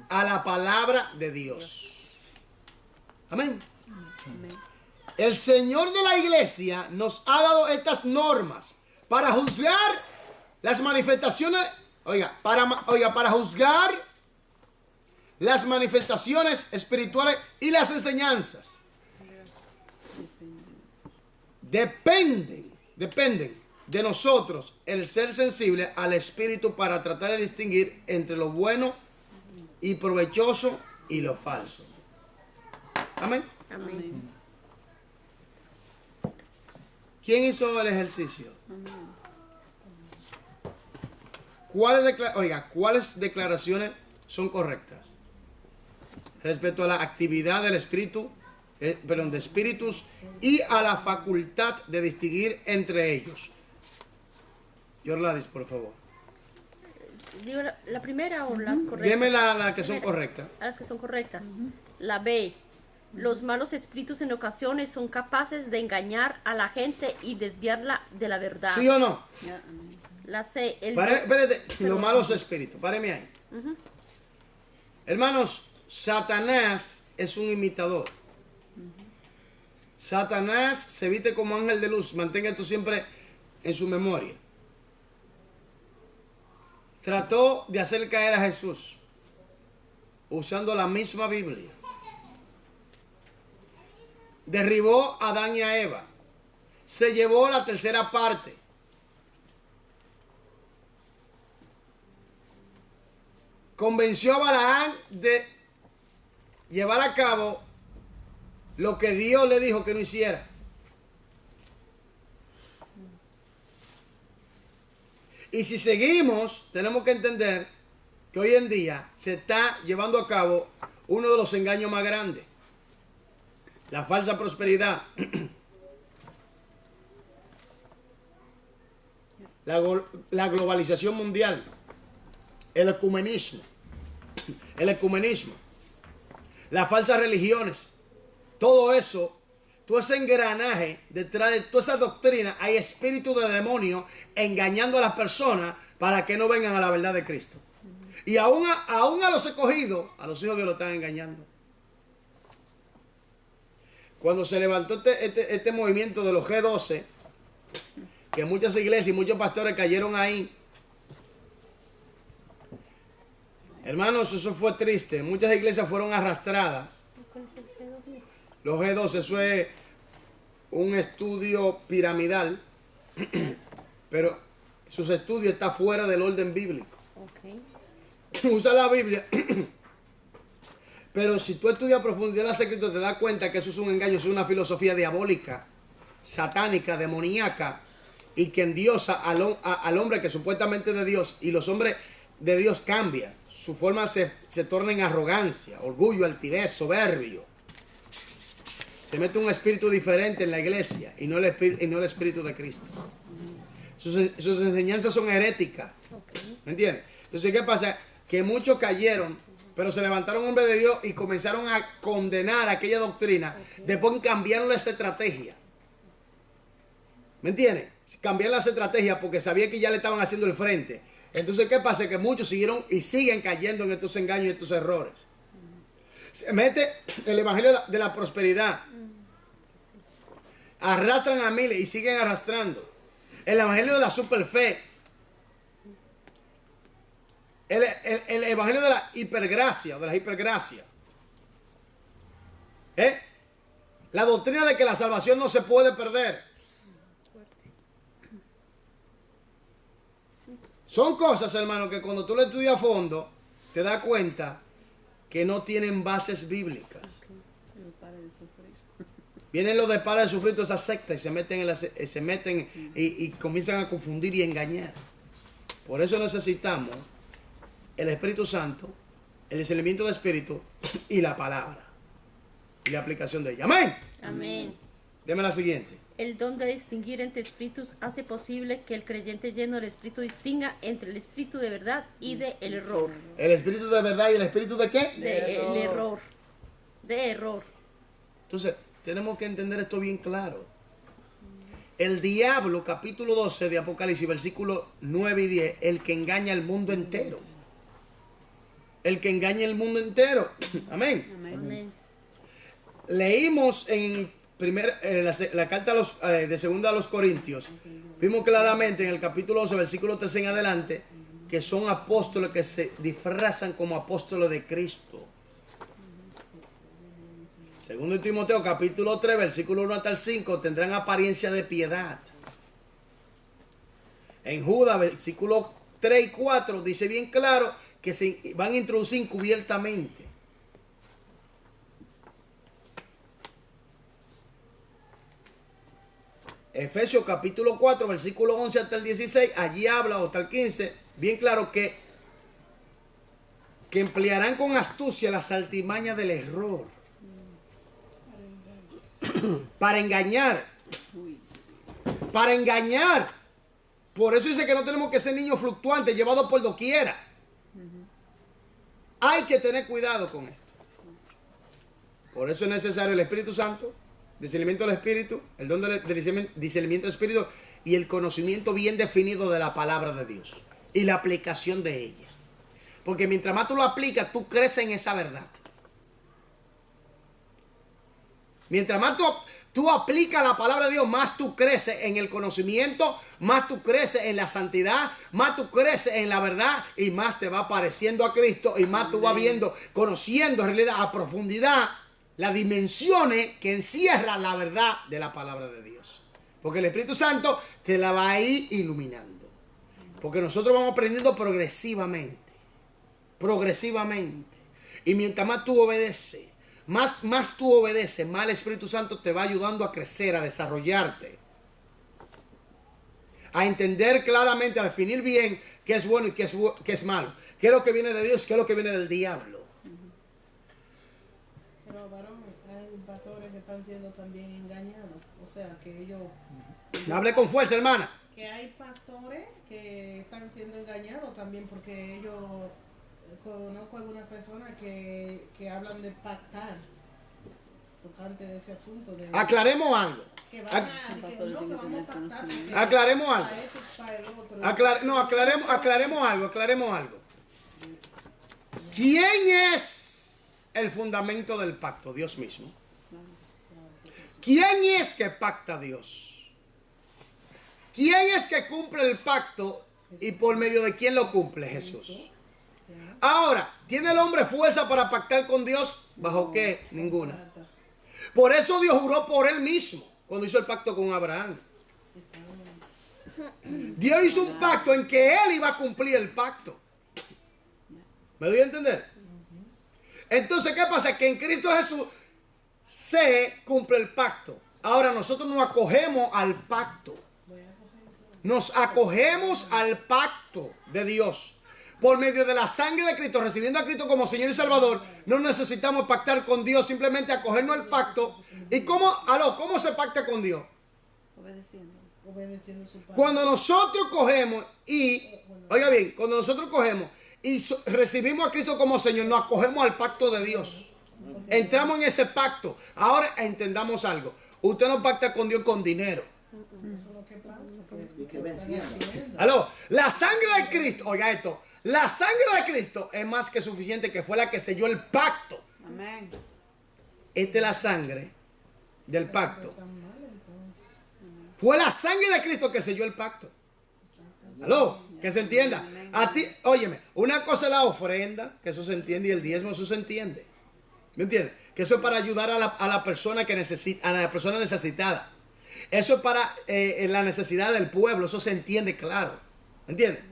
a la palabra de Dios. Amén. El Señor de la iglesia nos ha dado estas normas para juzgar las manifestaciones, para juzgar las manifestaciones espirituales y las enseñanzas. Dependen de nosotros el ser sensible al espíritu para tratar de distinguir entre lo bueno y provechoso y lo falso. Amén. Amén. ¿Quién hizo el ejercicio? ¿Cuáles declaraciones son correctas respecto a la actividad del espíritu de espíritus y a la facultad de distinguir entre ellos. Yorladis, por favor. Digo la primera o las correctas. Dime la que son correctas. Las que son correctas. La B. Los malos espíritus en ocasiones son capaces de engañar a la gente y desviarla de la verdad. ¿Sí o no? Ya, La C. Espérate, los malos espíritus. Páreme ahí. Hermanos, Satanás es un imitador. Satanás se viste como ángel de luz. Mantenga esto siempre en su memoria. Trató de hacer caer a Jesús usando la misma Biblia. Derribó a Adán y a Eva. Se llevó la tercera parte. Convenció a Balaán de llevar a cabo lo que Dios le dijo que no hiciera. Y si seguimos, tenemos que entender que hoy en día se está llevando a cabo uno de los engaños más grandes. La falsa prosperidad. La globalización mundial. El ecumenismo. Las falsas religiones. Todo eso. Todo ese engranaje, detrás de toda esa doctrina, hay espíritu de demonio engañando a las personas para que no vengan a la verdad de Cristo. Y aún a los escogidos, a los hijos de Dios lo están engañando. Cuando se levantó este movimiento de los G12, que muchas iglesias y muchos pastores cayeron ahí, hermanos, eso fue triste. Muchas iglesias fueron arrastradas. Los G12, eso es un estudio piramidal, pero sus estudios están fuera del orden bíblico. Usa la Biblia, pero si tú estudias a profundidad las escrituras, te das cuenta que eso es un engaño, es una filosofía diabólica, satánica, demoníaca, y que endiosa al hombre que supuestamente es de Dios, y los hombres de Dios cambian. Su forma se torna en arrogancia, orgullo, altivez, soberbio. Se mete un espíritu diferente en la iglesia y no el espíritu de Cristo. Sus enseñanzas son heréticas. ¿Me entiendes? Entonces, ¿qué pasa? Que muchos cayeron, pero se levantaron hombres de Dios y comenzaron a condenar aquella doctrina. Después cambiaron la estrategia. ¿Me entiendes? Cambiaron las estrategias porque sabían que ya le estaban haciendo el frente. Entonces, ¿qué pasa? Que muchos siguieron y siguen cayendo en estos engaños y estos errores. Se mete el evangelio de la prosperidad. Arrastran a miles y siguen arrastrando. El evangelio de la superfe. El evangelio de la hipergracia, de la hipergracia. La doctrina de que la salvación no se puede perder. Son cosas, hermano, que cuando tú lo estudias a fondo, te das cuenta que no tienen bases bíblicas. Vienen los de para de sufrir toda esa secta y se meten y comienzan a confundir y engañar. Por eso necesitamos el Espíritu Santo, el discernimiento del Espíritu y la palabra y la aplicación de ella. Amén. Amén. Deme la siguiente. El don de distinguir entre espíritus hace posible que el creyente lleno del espíritu distinga entre el espíritu de verdad y del error. El espíritu de verdad y el espíritu de qué? El error. De error. Entonces, tenemos que entender esto bien claro. El diablo, capítulo 12 de Apocalipsis, versículos 9 y 10, el que engaña al mundo entero. El que engaña al mundo entero. Amén. Amén. Leímos en la carta de segunda a los Corintios, vimos claramente en el capítulo 11, versículo 13 en adelante, que son apóstoles que se disfrazan como apóstoles de Cristo. Segundo Timoteo, capítulo 3, versículo 1 hasta el 5, tendrán apariencia de piedad. En Judas, versículo 3 y 4, dice bien claro que se van a introducir encubiertamente. Efesios capítulo 4, versículo 11 hasta el 16, allí habla, o hasta el 15, bien claro que emplearán con astucia las artimañas del error. para engañar. Para engañar. Por eso dice que no tenemos que ser niños fluctuantes, llevados por doquiera. Hay que tener cuidado con esto. Por eso es necesario el Espíritu Santo, discernimiento del Espíritu, el don del discernimiento del Espíritu y el conocimiento bien definido de la palabra de Dios y la aplicación de ella. Porque mientras más tú lo aplicas, tú creces en esa verdad. Mientras más tú aplicas la palabra de Dios, más tú creces en el conocimiento, más tú creces en la santidad, más tú creces en la verdad y más te va pareciendo a Cristo y más tú vas viendo, conociendo en realidad a profundidad las dimensiones que encierra la verdad de la palabra de Dios. Porque el Espíritu Santo te la va a ir iluminando. Porque nosotros vamos aprendiendo progresivamente. Progresivamente. Y mientras más tú obedeces, más tú obedeces, más el Espíritu Santo te va ayudando a crecer, a desarrollarte. A entender claramente, a definir bien qué es bueno y qué es malo. Qué es lo que viene de Dios, qué es lo que viene del diablo. Pero varón, hay pastores que están siendo también engañados. O sea, que ellos... Hable con fuerza, hermana. Que hay pastores que están siendo engañados también porque ellos... Conozco algunas personas que hablan de pactar tocante de ese asunto. De, Aclaremos algo. que van que vamos a pactar. Aclaremos algo. Para esto, para el otro. Aclaremos algo. ¿Quién es el fundamento del pacto? Dios mismo. ¿Quién es que pacta a Dios? ¿Quién es que cumple el pacto y por medio de quién lo cumple? Jesús. Ahora, ¿tiene el hombre fuerza para pactar con Dios? ¿Bajo qué? Ninguna. Por eso Dios juró por él mismo cuando hizo el pacto con Abraham. Dios hizo un pacto en que él iba a cumplir el pacto. ¿Me doy a entender? Entonces, ¿qué pasa? Que en Cristo Jesús se cumple el pacto. Ahora nosotros nos acogemos al pacto. Nos acogemos al pacto de Dios. Por medio de la sangre de Cristo, recibiendo a Cristo como Señor y Salvador, no necesitamos pactar con Dios, simplemente acogernos al pacto. ¿Y cómo se pacta con Dios? Obedeciendo su palabra. Cuando nosotros cogemos oiga bien, cuando nosotros cogemos y recibimos a Cristo como Señor, nos acogemos al pacto de Dios. Entramos en ese pacto. Ahora entendamos algo. Usted no pacta con Dios con dinero. Eso es lo que pasa. Y que venciendo. La sangre de Cristo, oiga esto. La sangre de Cristo es más que suficiente, que fue la que selló el pacto. Amén. Esta es la sangre del pacto. Fue la sangre de Cristo que selló el pacto. ¿Aló? Que se entienda. A ti, óyeme, una cosa es la ofrenda, que eso se entiende, y el diezmo, eso se entiende. ¿Me entiendes? Que eso es para ayudar a la persona que necesita, a la persona necesitada. Eso es para la necesidad del pueblo, eso se entiende claro. ¿Me entiendes?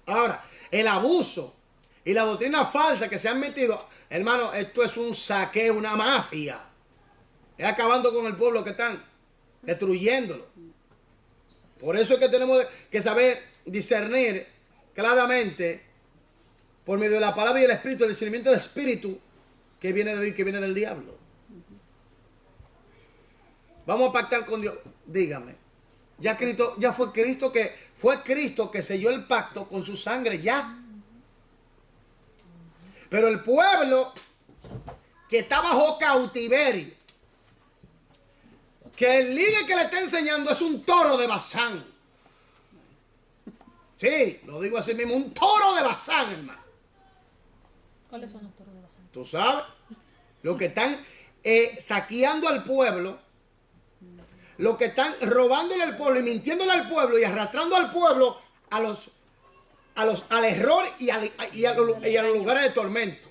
Ahora, el abuso y la doctrina falsa que se han metido, hermano, esto es un saqueo, una mafia. Es acabando con el pueblo que están, destruyéndolo. Por eso es que tenemos que saber discernir claramente, por medio de la palabra y el Espíritu, el discernimiento del Espíritu, que viene de Dios y que viene del diablo. Vamos a pactar con Dios. Dígame. Ya fue Cristo que selló el pacto con su sangre, ya. Pero el pueblo que está bajo cautiverio, que el líder que le está enseñando es un toro de Bazán. Sí, lo digo así mismo, un toro de Bazán, hermano. ¿Cuáles son los toros de Bazán? ¿Tú sabes? Los que están saqueando al pueblo, los que están robándole al pueblo y mintiéndole al pueblo y arrastrando al pueblo al error y a los lugares de tormento.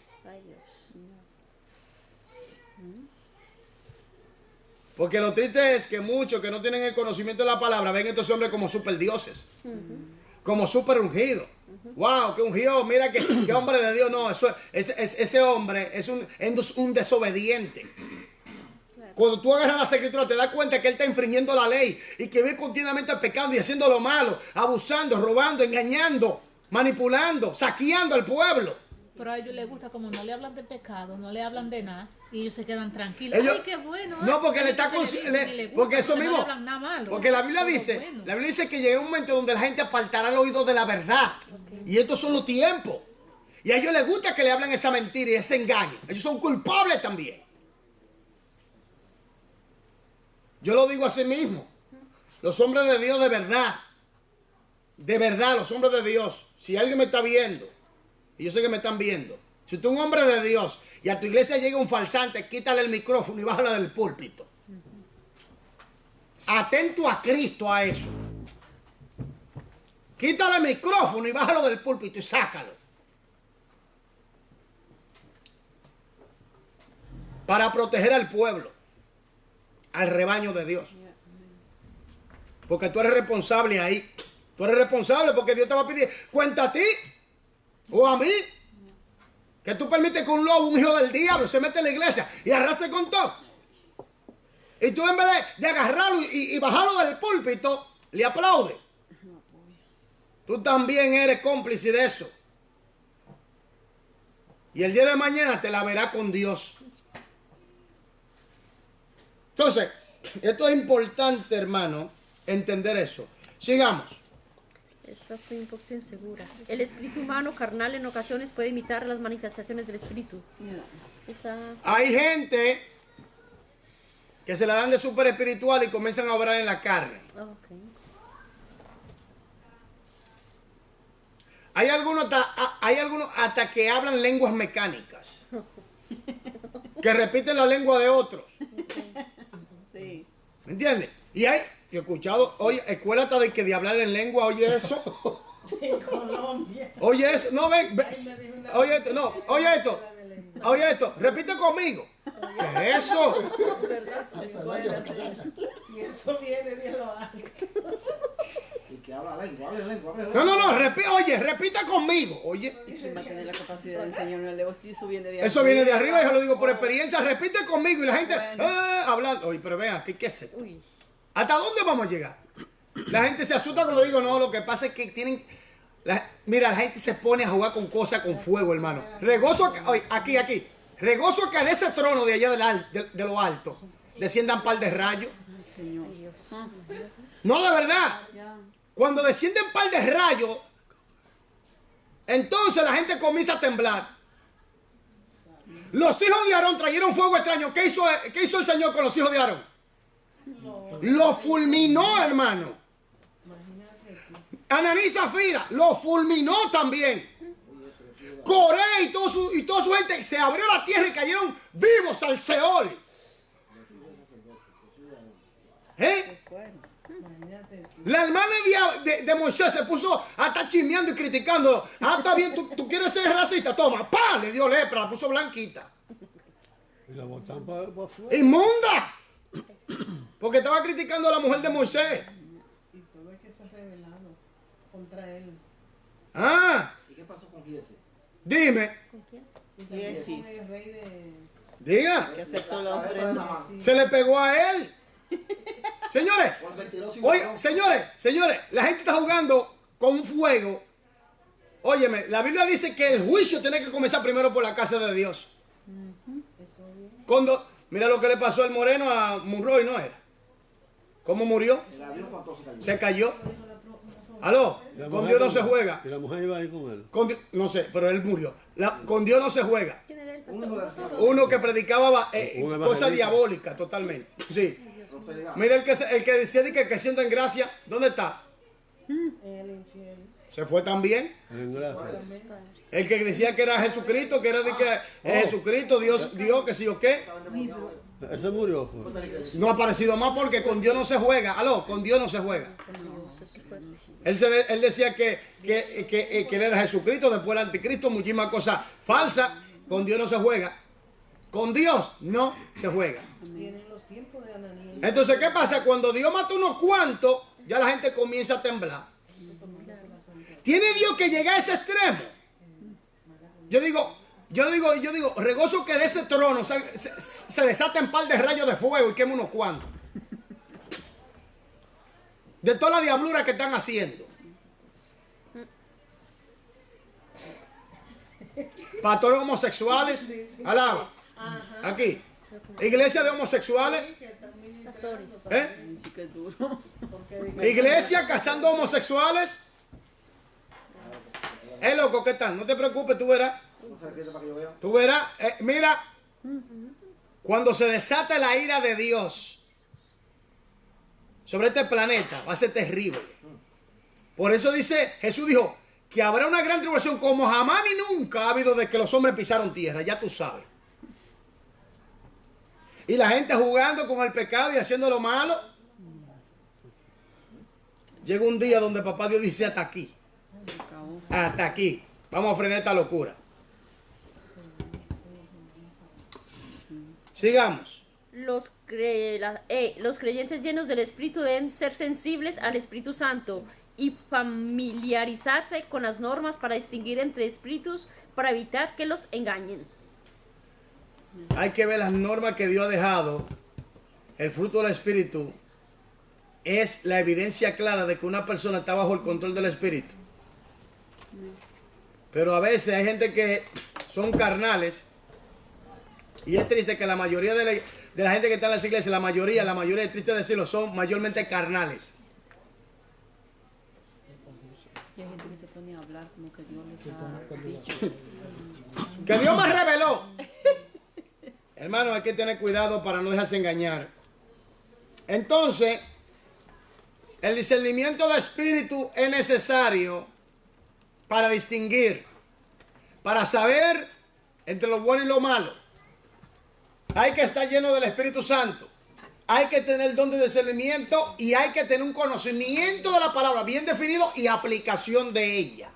Porque lo triste es que muchos que no tienen el conocimiento de la palabra ven a estos hombres como super dioses, como super ungidos. Wow, que ungido, mira que hombre de Dios. No, ese hombre es un desobediente. Cuando tú agarras las escrituras te das cuenta que él está infringiendo la ley y que vive continuamente pecando y haciendo lo malo, abusando, robando, engañando, manipulando, saqueando al pueblo. Pero a ellos les gusta como no le hablan de pecado, no le hablan de nada, y ellos se quedan tranquilos. Ellos- Ay, qué bueno. No, porque le está Porque con- dicen, y le gusta, porque eso no mismo. le hablan nada malo. Porque la Biblia Todo dice, bueno. la Biblia dice que llega un momento donde la gente apartará el oído de la verdad. Y estos son los tiempos. Y a ellos les gusta que le hablen esa mentira y ese engaño. Ellos son culpables también. Yo lo digo así mismo. Los hombres de Dios de verdad, los hombres de Dios, si alguien me está viendo, y yo sé que me están viendo, si tú eres un hombre de Dios y a tu iglesia llega un falsante, quítale el micrófono y bájalo del púlpito. Atento a Cristo a eso. Quítale el micrófono y bájalo del púlpito y sácalo. Para proteger al pueblo, al rebaño de Dios. Porque tú eres responsable ahí. Tú eres responsable porque Dios te va a pedir cuenta a ti o a mí. Que tú permites que un lobo, un hijo del diablo, se mete en la iglesia y arrase con todo. Y tú en vez de agarrarlo y bajarlo del púlpito, le aplaudes. Tú también eres cómplice de eso. Y el día de mañana te la verás con Dios. Entonces, esto es importante, hermano, entender eso. Sigamos. Esta estoy un poquito insegura. El espíritu humano carnal en ocasiones puede imitar las manifestaciones del espíritu. Esa... Hay gente que se la dan de súper espiritual y comienzan a obrar en la carne. Ok. Hay algunos hasta que hablan lenguas mecánicas. Que repiten la lengua de otros. Sí. ¿Me entiendes? Y hay, yo he escuchado, oye, escuela hasta de hablar en lengua, oye eso. En Colombia. Oye eso, no ven, oye esto, no, oye esto. Oye esto, repite conmigo. ¿Qué es eso? Si eso viene de lo alto. Y que habla lengua, habla lengua, habla No, lengua. oye, repita conmigo. Oye, ¿Quién va a tener la capacidad de enseñarme a leer? Si eso viene de eso viene de arriba, yo lo digo por experiencia. Repite conmigo y la gente Bueno. hablando. Oye, pero vean, ¿qué es esto? Uy. ¿Hasta dónde vamos a llegar? La gente se asusta cuando digo, no, lo que pasa es que tienen... mira, la gente se pone a jugar con cosas con fuego, hermano. Regozo, oye, aquí. Regozo que de ese trono de allá de lo alto desciendan par de rayos. Señor. No, de verdad. Ya. Cuando descienden par de rayos, entonces la gente comienza a temblar. Los hijos de Aarón trajeron fuego extraño. ¿Qué hizo el Señor con los hijos de Aarón? Lo fulminó, hermano. Ananí y Zafira lo fulminó también. Coré y toda su gente se abrió la tierra y cayeron vivos al Seol. ¿Eh? Bueno. La hermana de Moisés se puso a estar chismeando y criticándolo. Ah, está bien, tú quieres ser racista, toma, ¡pam! Le dio lepra, la puso blanquita. Y la botan para afuera. ¡Inmunda! Porque estaba criticando a la mujer de Moisés. Y todo es que se ha revelado contra él. Ah, ¿Y qué pasó con Giese? dime, ¿Con quién? Y también Yes, sí. con el rey de... diga, Que aceptó la La lepra de ofrenda. Naamán. se le pegó a él. Señores, Por mentiroso y oye, ladrón. señores, la gente está jugando con un fuego. Óyeme, la Biblia dice que el juicio tiene que comenzar primero por la casa de Dios. Eso viene. Mira lo que le pasó al moreno a Monroy, ¿no era? ¿Cómo murió? El avión cuando se cayó. Se cayó. ¿Aló? Y la Con mujer Dios no se juega. Y la mujer iba ahí con él. No sé, pero él murió. Con Dios no se juega. ¿Quién era el Uno pastor? de Uno que predicaba Un cosas evangelista. diabólicas totalmente. Sí. prosperidad. Mira el que decía de que creciendo en gracia, ¿dónde está? El infiel. Se fue también. En gracia. El que decía que era Jesucristo, que era de que Jesucristo, Dios, que sí o qué. Ese murió. Fue. No ha aparecido más porque con Dios no se juega. Aló, con Dios no se juega. Dios, eso es fuerte. Él decía que él era Jesucristo, después el anticristo, muchísimas cosas falsas. Con Dios no se juega. Con Dios no se juega. Vienen los tiempos de Ananías. Entonces, ¿qué pasa? Cuando Dios mata unos cuantos, ya la gente comienza a temblar. ¿Tiene Dios que llegar a ese extremo? Yo digo, regozo que de ese trono se desaten par de rayos de fuego y queme unos cuantos. De toda la diablura que están haciendo. pastores homosexuales. Alaba. Aquí. Iglesia de homosexuales. Pastores. ¿Eh? Sí que es duro. Iglesia casando homosexuales. Loco, ¿qué tal? No te preocupes, tú verás. No se arrepiente para que yo vea. Tú verás. Mira, cuando se desata la ira de Dios sobre este planeta, va a ser terrible. Por eso dice, Jesús dijo que habrá una gran tribulación como jamás ni nunca ha habido de que los hombres pisaron tierra, ya tú sabes. Y la gente jugando con el pecado y haciendo lo malo. Llega un día donde papá Dios dice hasta aquí. Hasta aquí. Vamos a frenar esta locura. Sigamos. Los creyentes llenos del Espíritu deben ser sensibles al Espíritu Santo y familiarizarse con las normas para distinguir entre espíritus para evitar que los engañen. Hay que ver las normas que Dios ha dejado. El fruto del Espíritu es la evidencia clara de que una persona está bajo el control del Espíritu. Pero a veces hay gente que son carnales. Y es triste que la mayoría de la gente que está en las iglesias, la mayoría, es triste decirlo, son mayormente carnales. Y hay gente que se pone a hablar como que Dios les ha dicho. Que Dios me reveló. Hermano, hay que tener cuidado para no dejarse engañar. Entonces, el discernimiento de espíritu es necesario para distinguir, para saber entre lo bueno y lo malo. Hay que estar lleno del Espíritu Santo. Hay que tener el don de discernimiento y hay que tener un conocimiento de la palabra bien definido y aplicación de ella,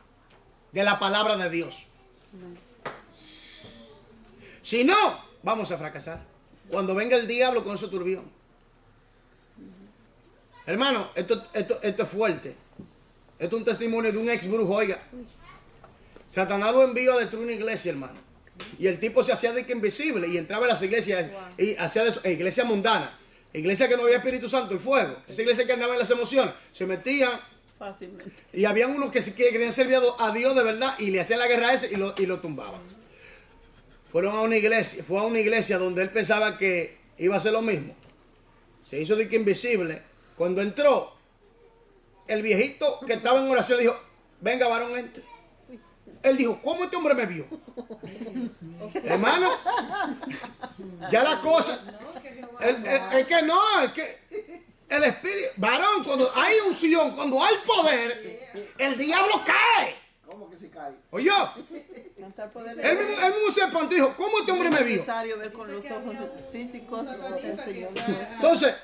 de la palabra de Dios. Si no, vamos a fracasar. Cuando venga el diablo con su turbión. Hermano, esto es fuerte. Esto es un testimonio de un ex brujo, oiga. Satanás lo envió a destruir una iglesia, hermano. Y el tipo se hacía de que invisible y entraba en las iglesias y hacía de eso, iglesia mundana. Iglesia que no había Espíritu Santo y fuego. Esa iglesia que andaba en las emociones. Se metían. Fácilmente. Y habían unos que querían servir a Dios de verdad y le hacían la guerra a ese y lo tumbaban. Fue a una iglesia donde él pensaba que iba a hacer lo mismo. Se hizo de que invisible. Cuando entró, el viejito que estaba en oración le dijo, venga varón, entre. Él dijo, ¿cómo este hombre me vio? Hermano, ya la cosa, es que el espíritu, varón, cuando hay unción, cuando hay poder, el diablo cae. ¿Cómo que se cae? Oye, él mismo se espantó y dijo, ¿cómo este hombre me Es vio? necesario ver con los ojos físicos lo que el Señor muestra. Entonces,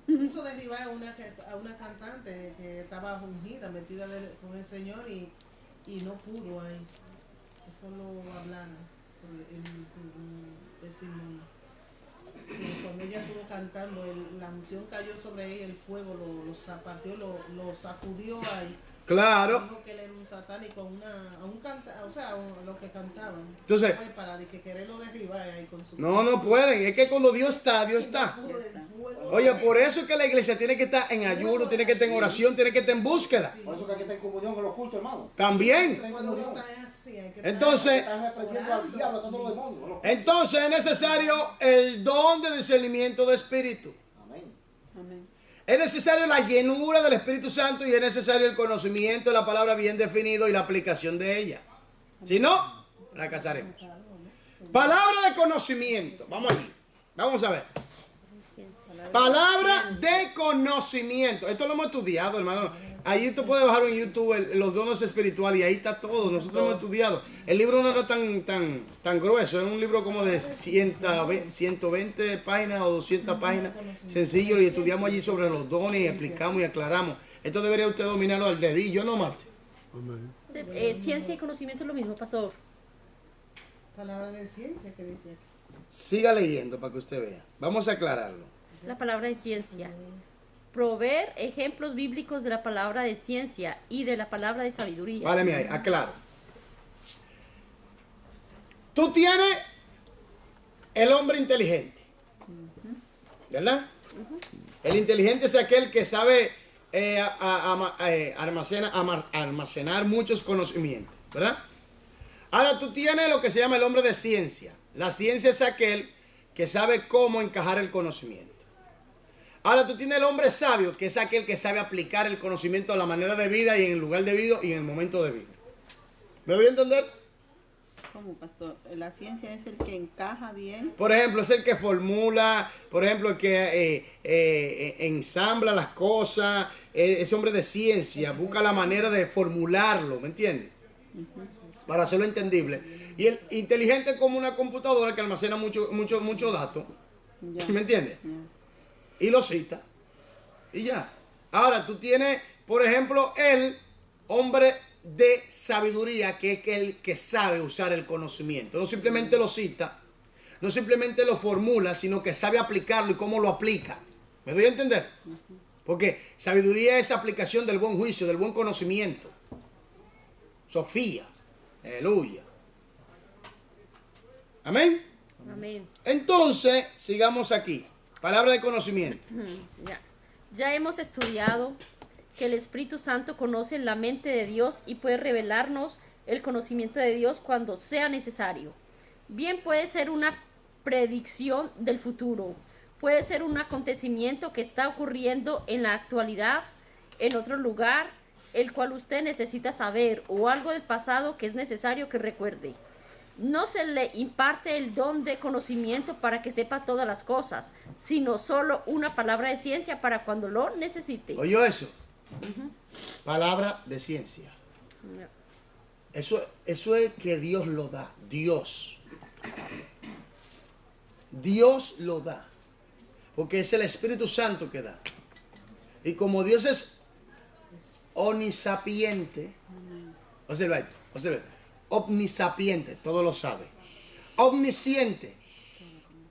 y hizo derribar a una cantante que estaba ungida, metida con el Señor y no pudo ahí. Eso lo hablaron en testimonio. Y cuando ella estuvo cantando, la unción cayó sobre ella, el fuego lo zapateó, lo sacudió ahí. claro. Dijo que él era un satánico, los que cantaban. Entonces, Fue para de que quererlo derribar ahí con su... no pueden. Es que cuando Dios está, Dios está. Oye, por eso es que la iglesia tiene que estar en ayuno, tiene que estar en oración, tiene que estar en búsqueda. Por eso que hay que estar en comunión con los cultos, hermano. También. Cuando uno está así, hay que estar- Entonces, Están reprendiendo al diablo, a todos los demonios. ¿No? entonces es necesario el don de discernimiento de espíritu. Amén. Amén. Es necesario la llenura del Espíritu Santo y es necesario el conocimiento de la palabra bien definido y la aplicación de ella. Si no, fracasaremos. Palabra de conocimiento. Vamos allí. Vamos a ver. Palabra de conocimiento. Esto lo hemos estudiado, hermano. Allí tú puedes bajar en YouTube los dones espirituales y ahí está todo. Nosotros hemos estudiado. El libro no era tan grueso. Es un libro como de 120 páginas o 200 páginas. Sencillo. Y estudiamos allí sobre los dones y explicamos y aclaramos. Esto debería usted dominarlo al dedillo, ¿no, Marte? Amén. Ciencia y conocimiento es lo mismo, pastor. Palabra de ciencia que dice aquí. Siga leyendo para que usted vea. Vamos a aclararlo. La palabra de ciencia. Proveer ejemplos bíblicos de la palabra de ciencia y de la palabra de sabiduría. Vale, mira, aclaro. Tú tienes el hombre inteligente, ¿verdad? El inteligente es aquel que sabe almacenar muchos conocimientos, ¿verdad? Ahora tú tienes lo que se llama el hombre de ciencia. La ciencia es aquel que sabe cómo encajar el conocimiento. Ahora tú tienes el hombre sabio, que es aquel que sabe aplicar el conocimiento a la manera de vida y en el lugar debido y en el momento debido. ¿Me voy a entender? ¿Cómo, pastor? La ciencia es el que encaja bien. Por ejemplo, es el que formula, por ejemplo, el que ensambla las cosas. Ese hombre de ciencia busca la manera de formularlo, ¿me entiendes? Para hacerlo entendible. Y el inteligente es como una computadora que almacena mucho datos, Ya. ¿me entiendes? Ya. Y lo cita. Y ya. Ahora tú tienes, por ejemplo, el hombre de sabiduría, que es el que sabe usar el conocimiento. No simplemente lo cita, no simplemente lo formula, sino que sabe aplicarlo y cómo lo aplica. ¿Me doy a entender? Porque sabiduría es aplicación del buen juicio, del buen conocimiento. Sofía. Aleluya. Amén. Amén. Entonces, sigamos aquí. Palabra de conocimiento. Ya hemos estudiado que el Espíritu Santo conoce la mente de Dios y puede revelarnos el conocimiento de Dios cuando sea necesario. Bien puede ser una predicción del futuro, puede ser un acontecimiento que está ocurriendo en la actualidad, en otro lugar, el cual usted necesita saber, o algo del pasado que es necesario que recuerde. No se le imparte el don de conocimiento para que sepa todas las cosas, sino solo una palabra de ciencia para cuando lo necesite. ¿Oyó eso? Palabra de ciencia. Eso es que Dios lo da. Dios lo da. Porque es el Espíritu Santo que da. Y como Dios es omnisapiente, observa esto, observa esto. Omnisapiente, todo lo sabe. Omnisciente,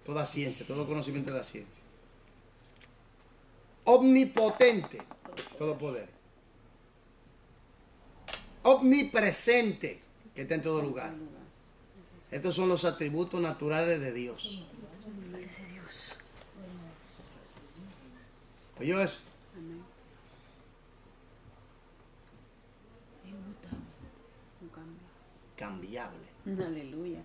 toda ciencia, todo conocimiento de la ciencia. Omnipotente, todo poder. Omnipresente, que está en todo lugar. Estos son los atributos naturales de Dios. ¿Oyó eso? Cambiable. Aleluya.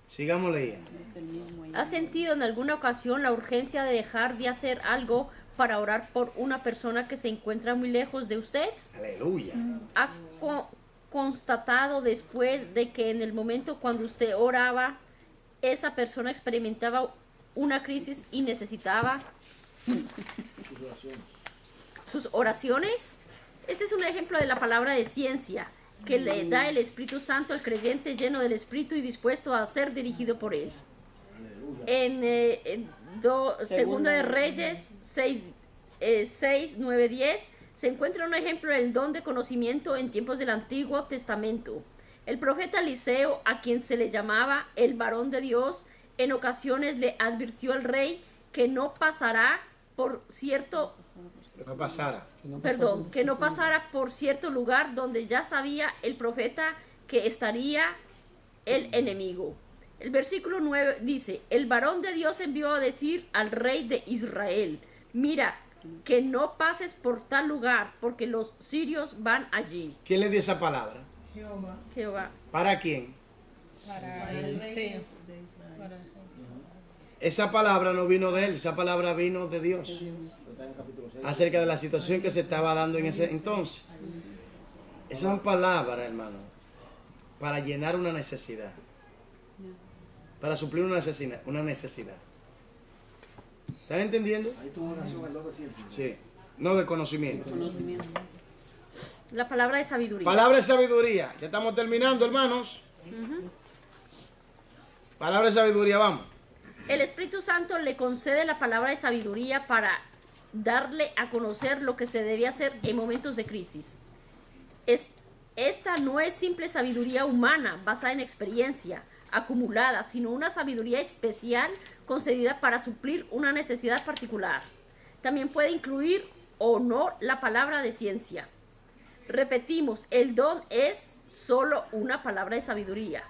Sigamos leyendo. Es el mismo ahí. ¿Ha sentido en alguna ocasión la urgencia de dejar de hacer algo para orar por una persona que se encuentra muy lejos de usted? Aleluya. ¿Ha constatado después de que en el momento cuando usted oraba, esa persona experimentaba una crisis y necesitaba sus oraciones? Este es un ejemplo de la palabra de ciencia que le da el Espíritu Santo al creyente lleno del Espíritu y dispuesto a ser dirigido por él. Segunda de Reyes 6, 9, 10 se encuentra un ejemplo del don de conocimiento en tiempos del Antiguo Testamento. El profeta Eliseo, a quien se le llamaba el varón de Dios, en ocasiones le advirtió al rey que no pasara por cierto que no pasara por cierto lugar donde ya sabía el profeta que estaría el enemigo. El versículo 9 dice: el varón de Dios envió a decir al rey de Israel: mira, que no pases por tal lugar, porque los sirios van allí. ¿Quién le dio esa palabra? Jehová. ¿Para quién? Para el sí. Esa palabra no vino de él, esa palabra vino de Dios. Acerca de la situación que se estaba dando en ese entonces. Esas son palabras, hermano, para llenar una necesidad. Para suplir una necesidad. ¿Están entendiendo? Ahí tuvo una nación el don de ciencia. Sí. No de conocimiento. La palabra de sabiduría. Palabra de sabiduría. Ya estamos terminando, hermanos. Palabra de sabiduría, vamos. El Espíritu Santo le concede la palabra de sabiduría para darle a conocer lo que se debe hacer en momentos de crisis. Esta no es simple sabiduría humana basada en experiencia acumulada, sino una sabiduría especial concedida para suplir una necesidad particular. También puede incluir o no la palabra de ciencia. Repetimos, el don es solo una palabra de sabiduría.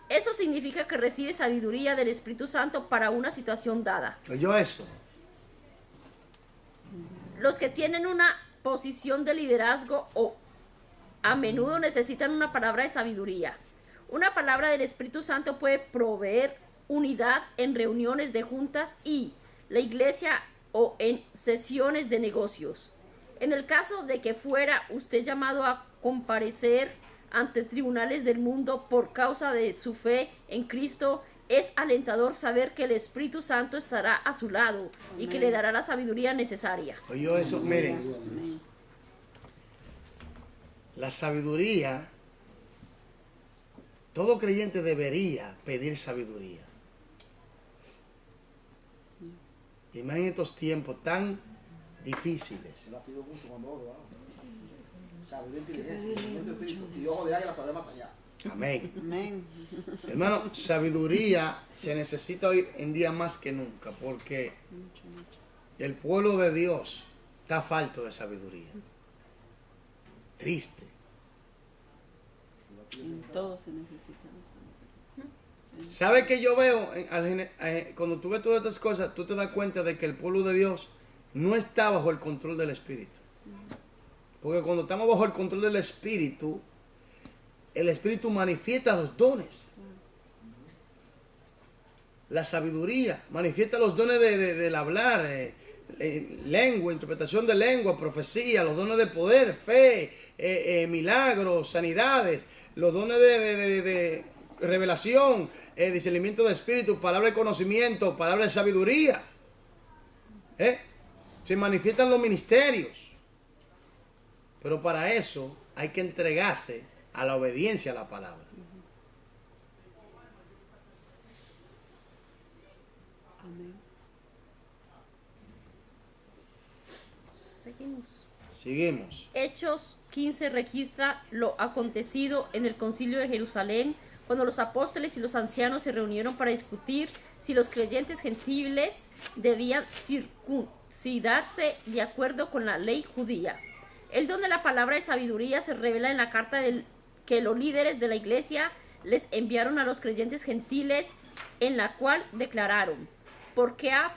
Eso significa que recibe sabiduría del Espíritu Santo para una situación dada. ¿Oyó eso? Los que tienen una posición de liderazgo o a menudo necesitan una palabra de sabiduría. Una palabra del Espíritu Santo puede proveer unidad en reuniones de juntas y la iglesia o en sesiones de negocios. En el caso de que fuera usted llamado a comparecer ante tribunales del mundo por causa de su fe en Cristo, es alentador saber que el Espíritu Santo estará a su lado y que le dará la sabiduría necesaria. Oye, eso, miren, la sabiduría, todo creyente debería pedir sabiduría. Y más en estos tiempos tan difíciles. Yo la pido mucho cuando oro. Sabiduría, inteligencia, conocimiento del Espíritu y ojo de águila para ver más allá. Amén. Amén. Hermano, sabiduría se necesita hoy en día más que nunca porque el pueblo de Dios está falto de sabiduría. Triste. En todo se necesita. ¿Sabe qué yo veo? Cuando tú ves todas estas cosas, tú te das cuenta de que el pueblo de Dios no está bajo el control del Espíritu. Porque cuando estamos bajo el control del Espíritu, el Espíritu manifiesta los dones. La sabiduría manifiesta los dones del hablar, lengua, interpretación de lengua, profecía, los dones de poder, fe, milagros, sanidades, los dones de revelación, discernimiento de espíritu, palabra de conocimiento, palabra de sabiduría. Se manifiestan los ministerios. Pero para eso hay que entregarse a la obediencia a la palabra. Amén. Seguimos. Hechos 15 registra lo acontecido en el concilio de Jerusalén, cuando los apóstoles y los ancianos se reunieron para discutir si los creyentes gentiles debían circuncidarse de acuerdo con la ley judía. El don de la palabra de sabiduría se revela en la carta que los líderes de la iglesia les enviaron a los creyentes gentiles, en la cual declararon: porque ha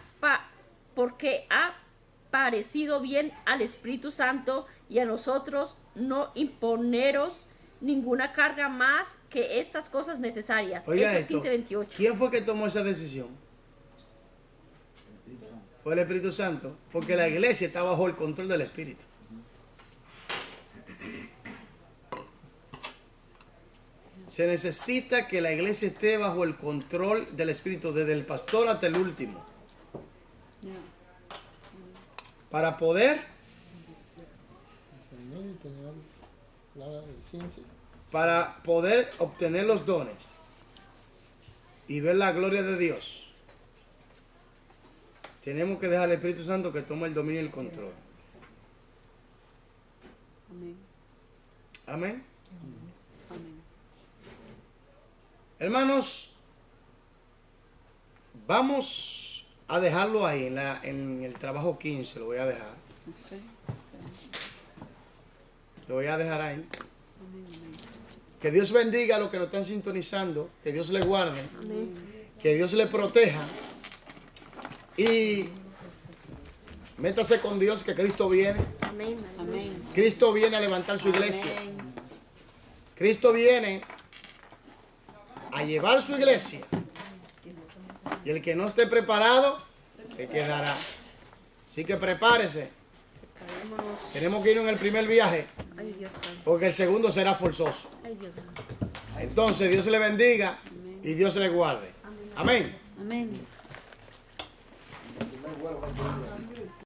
parecido bien al Espíritu Santo y a nosotros no imponeros ninguna carga más que estas cosas necesarias. Oiga Hechos esto, 15, 28. ¿quién fue que tomó esa decisión? Fue el Espíritu Santo, porque la iglesia está bajo el control del Espíritu. Se necesita que la iglesia esté bajo el control del Espíritu, desde el pastor hasta el último. Para poder obtener los dones y ver la gloria de Dios, tenemos que dejar al Espíritu Santo que tome el dominio y el control. Amén. Amén. Amén. Hermanos, vamos a dejarlo ahí en el trabajo 15, lo voy a dejar. Okay. Lo voy a dejar ahí. Que Dios bendiga a los que nos están sintonizando, que Dios les guarde, que Dios les proteja y métase con Dios, que Cristo viene. Amén. Amén. Cristo viene a levantar su iglesia. Amén. Cristo viene a llevar su iglesia. Y el que no esté preparado, se quedará. Así que prepárese. Tenemos que ir en el primer viaje, Ay, Dios santo. porque el segundo será forzoso. Ay, Dios santo. Entonces Dios le bendiga y Dios le guarde. Amén. Amén. El primer vuelo va a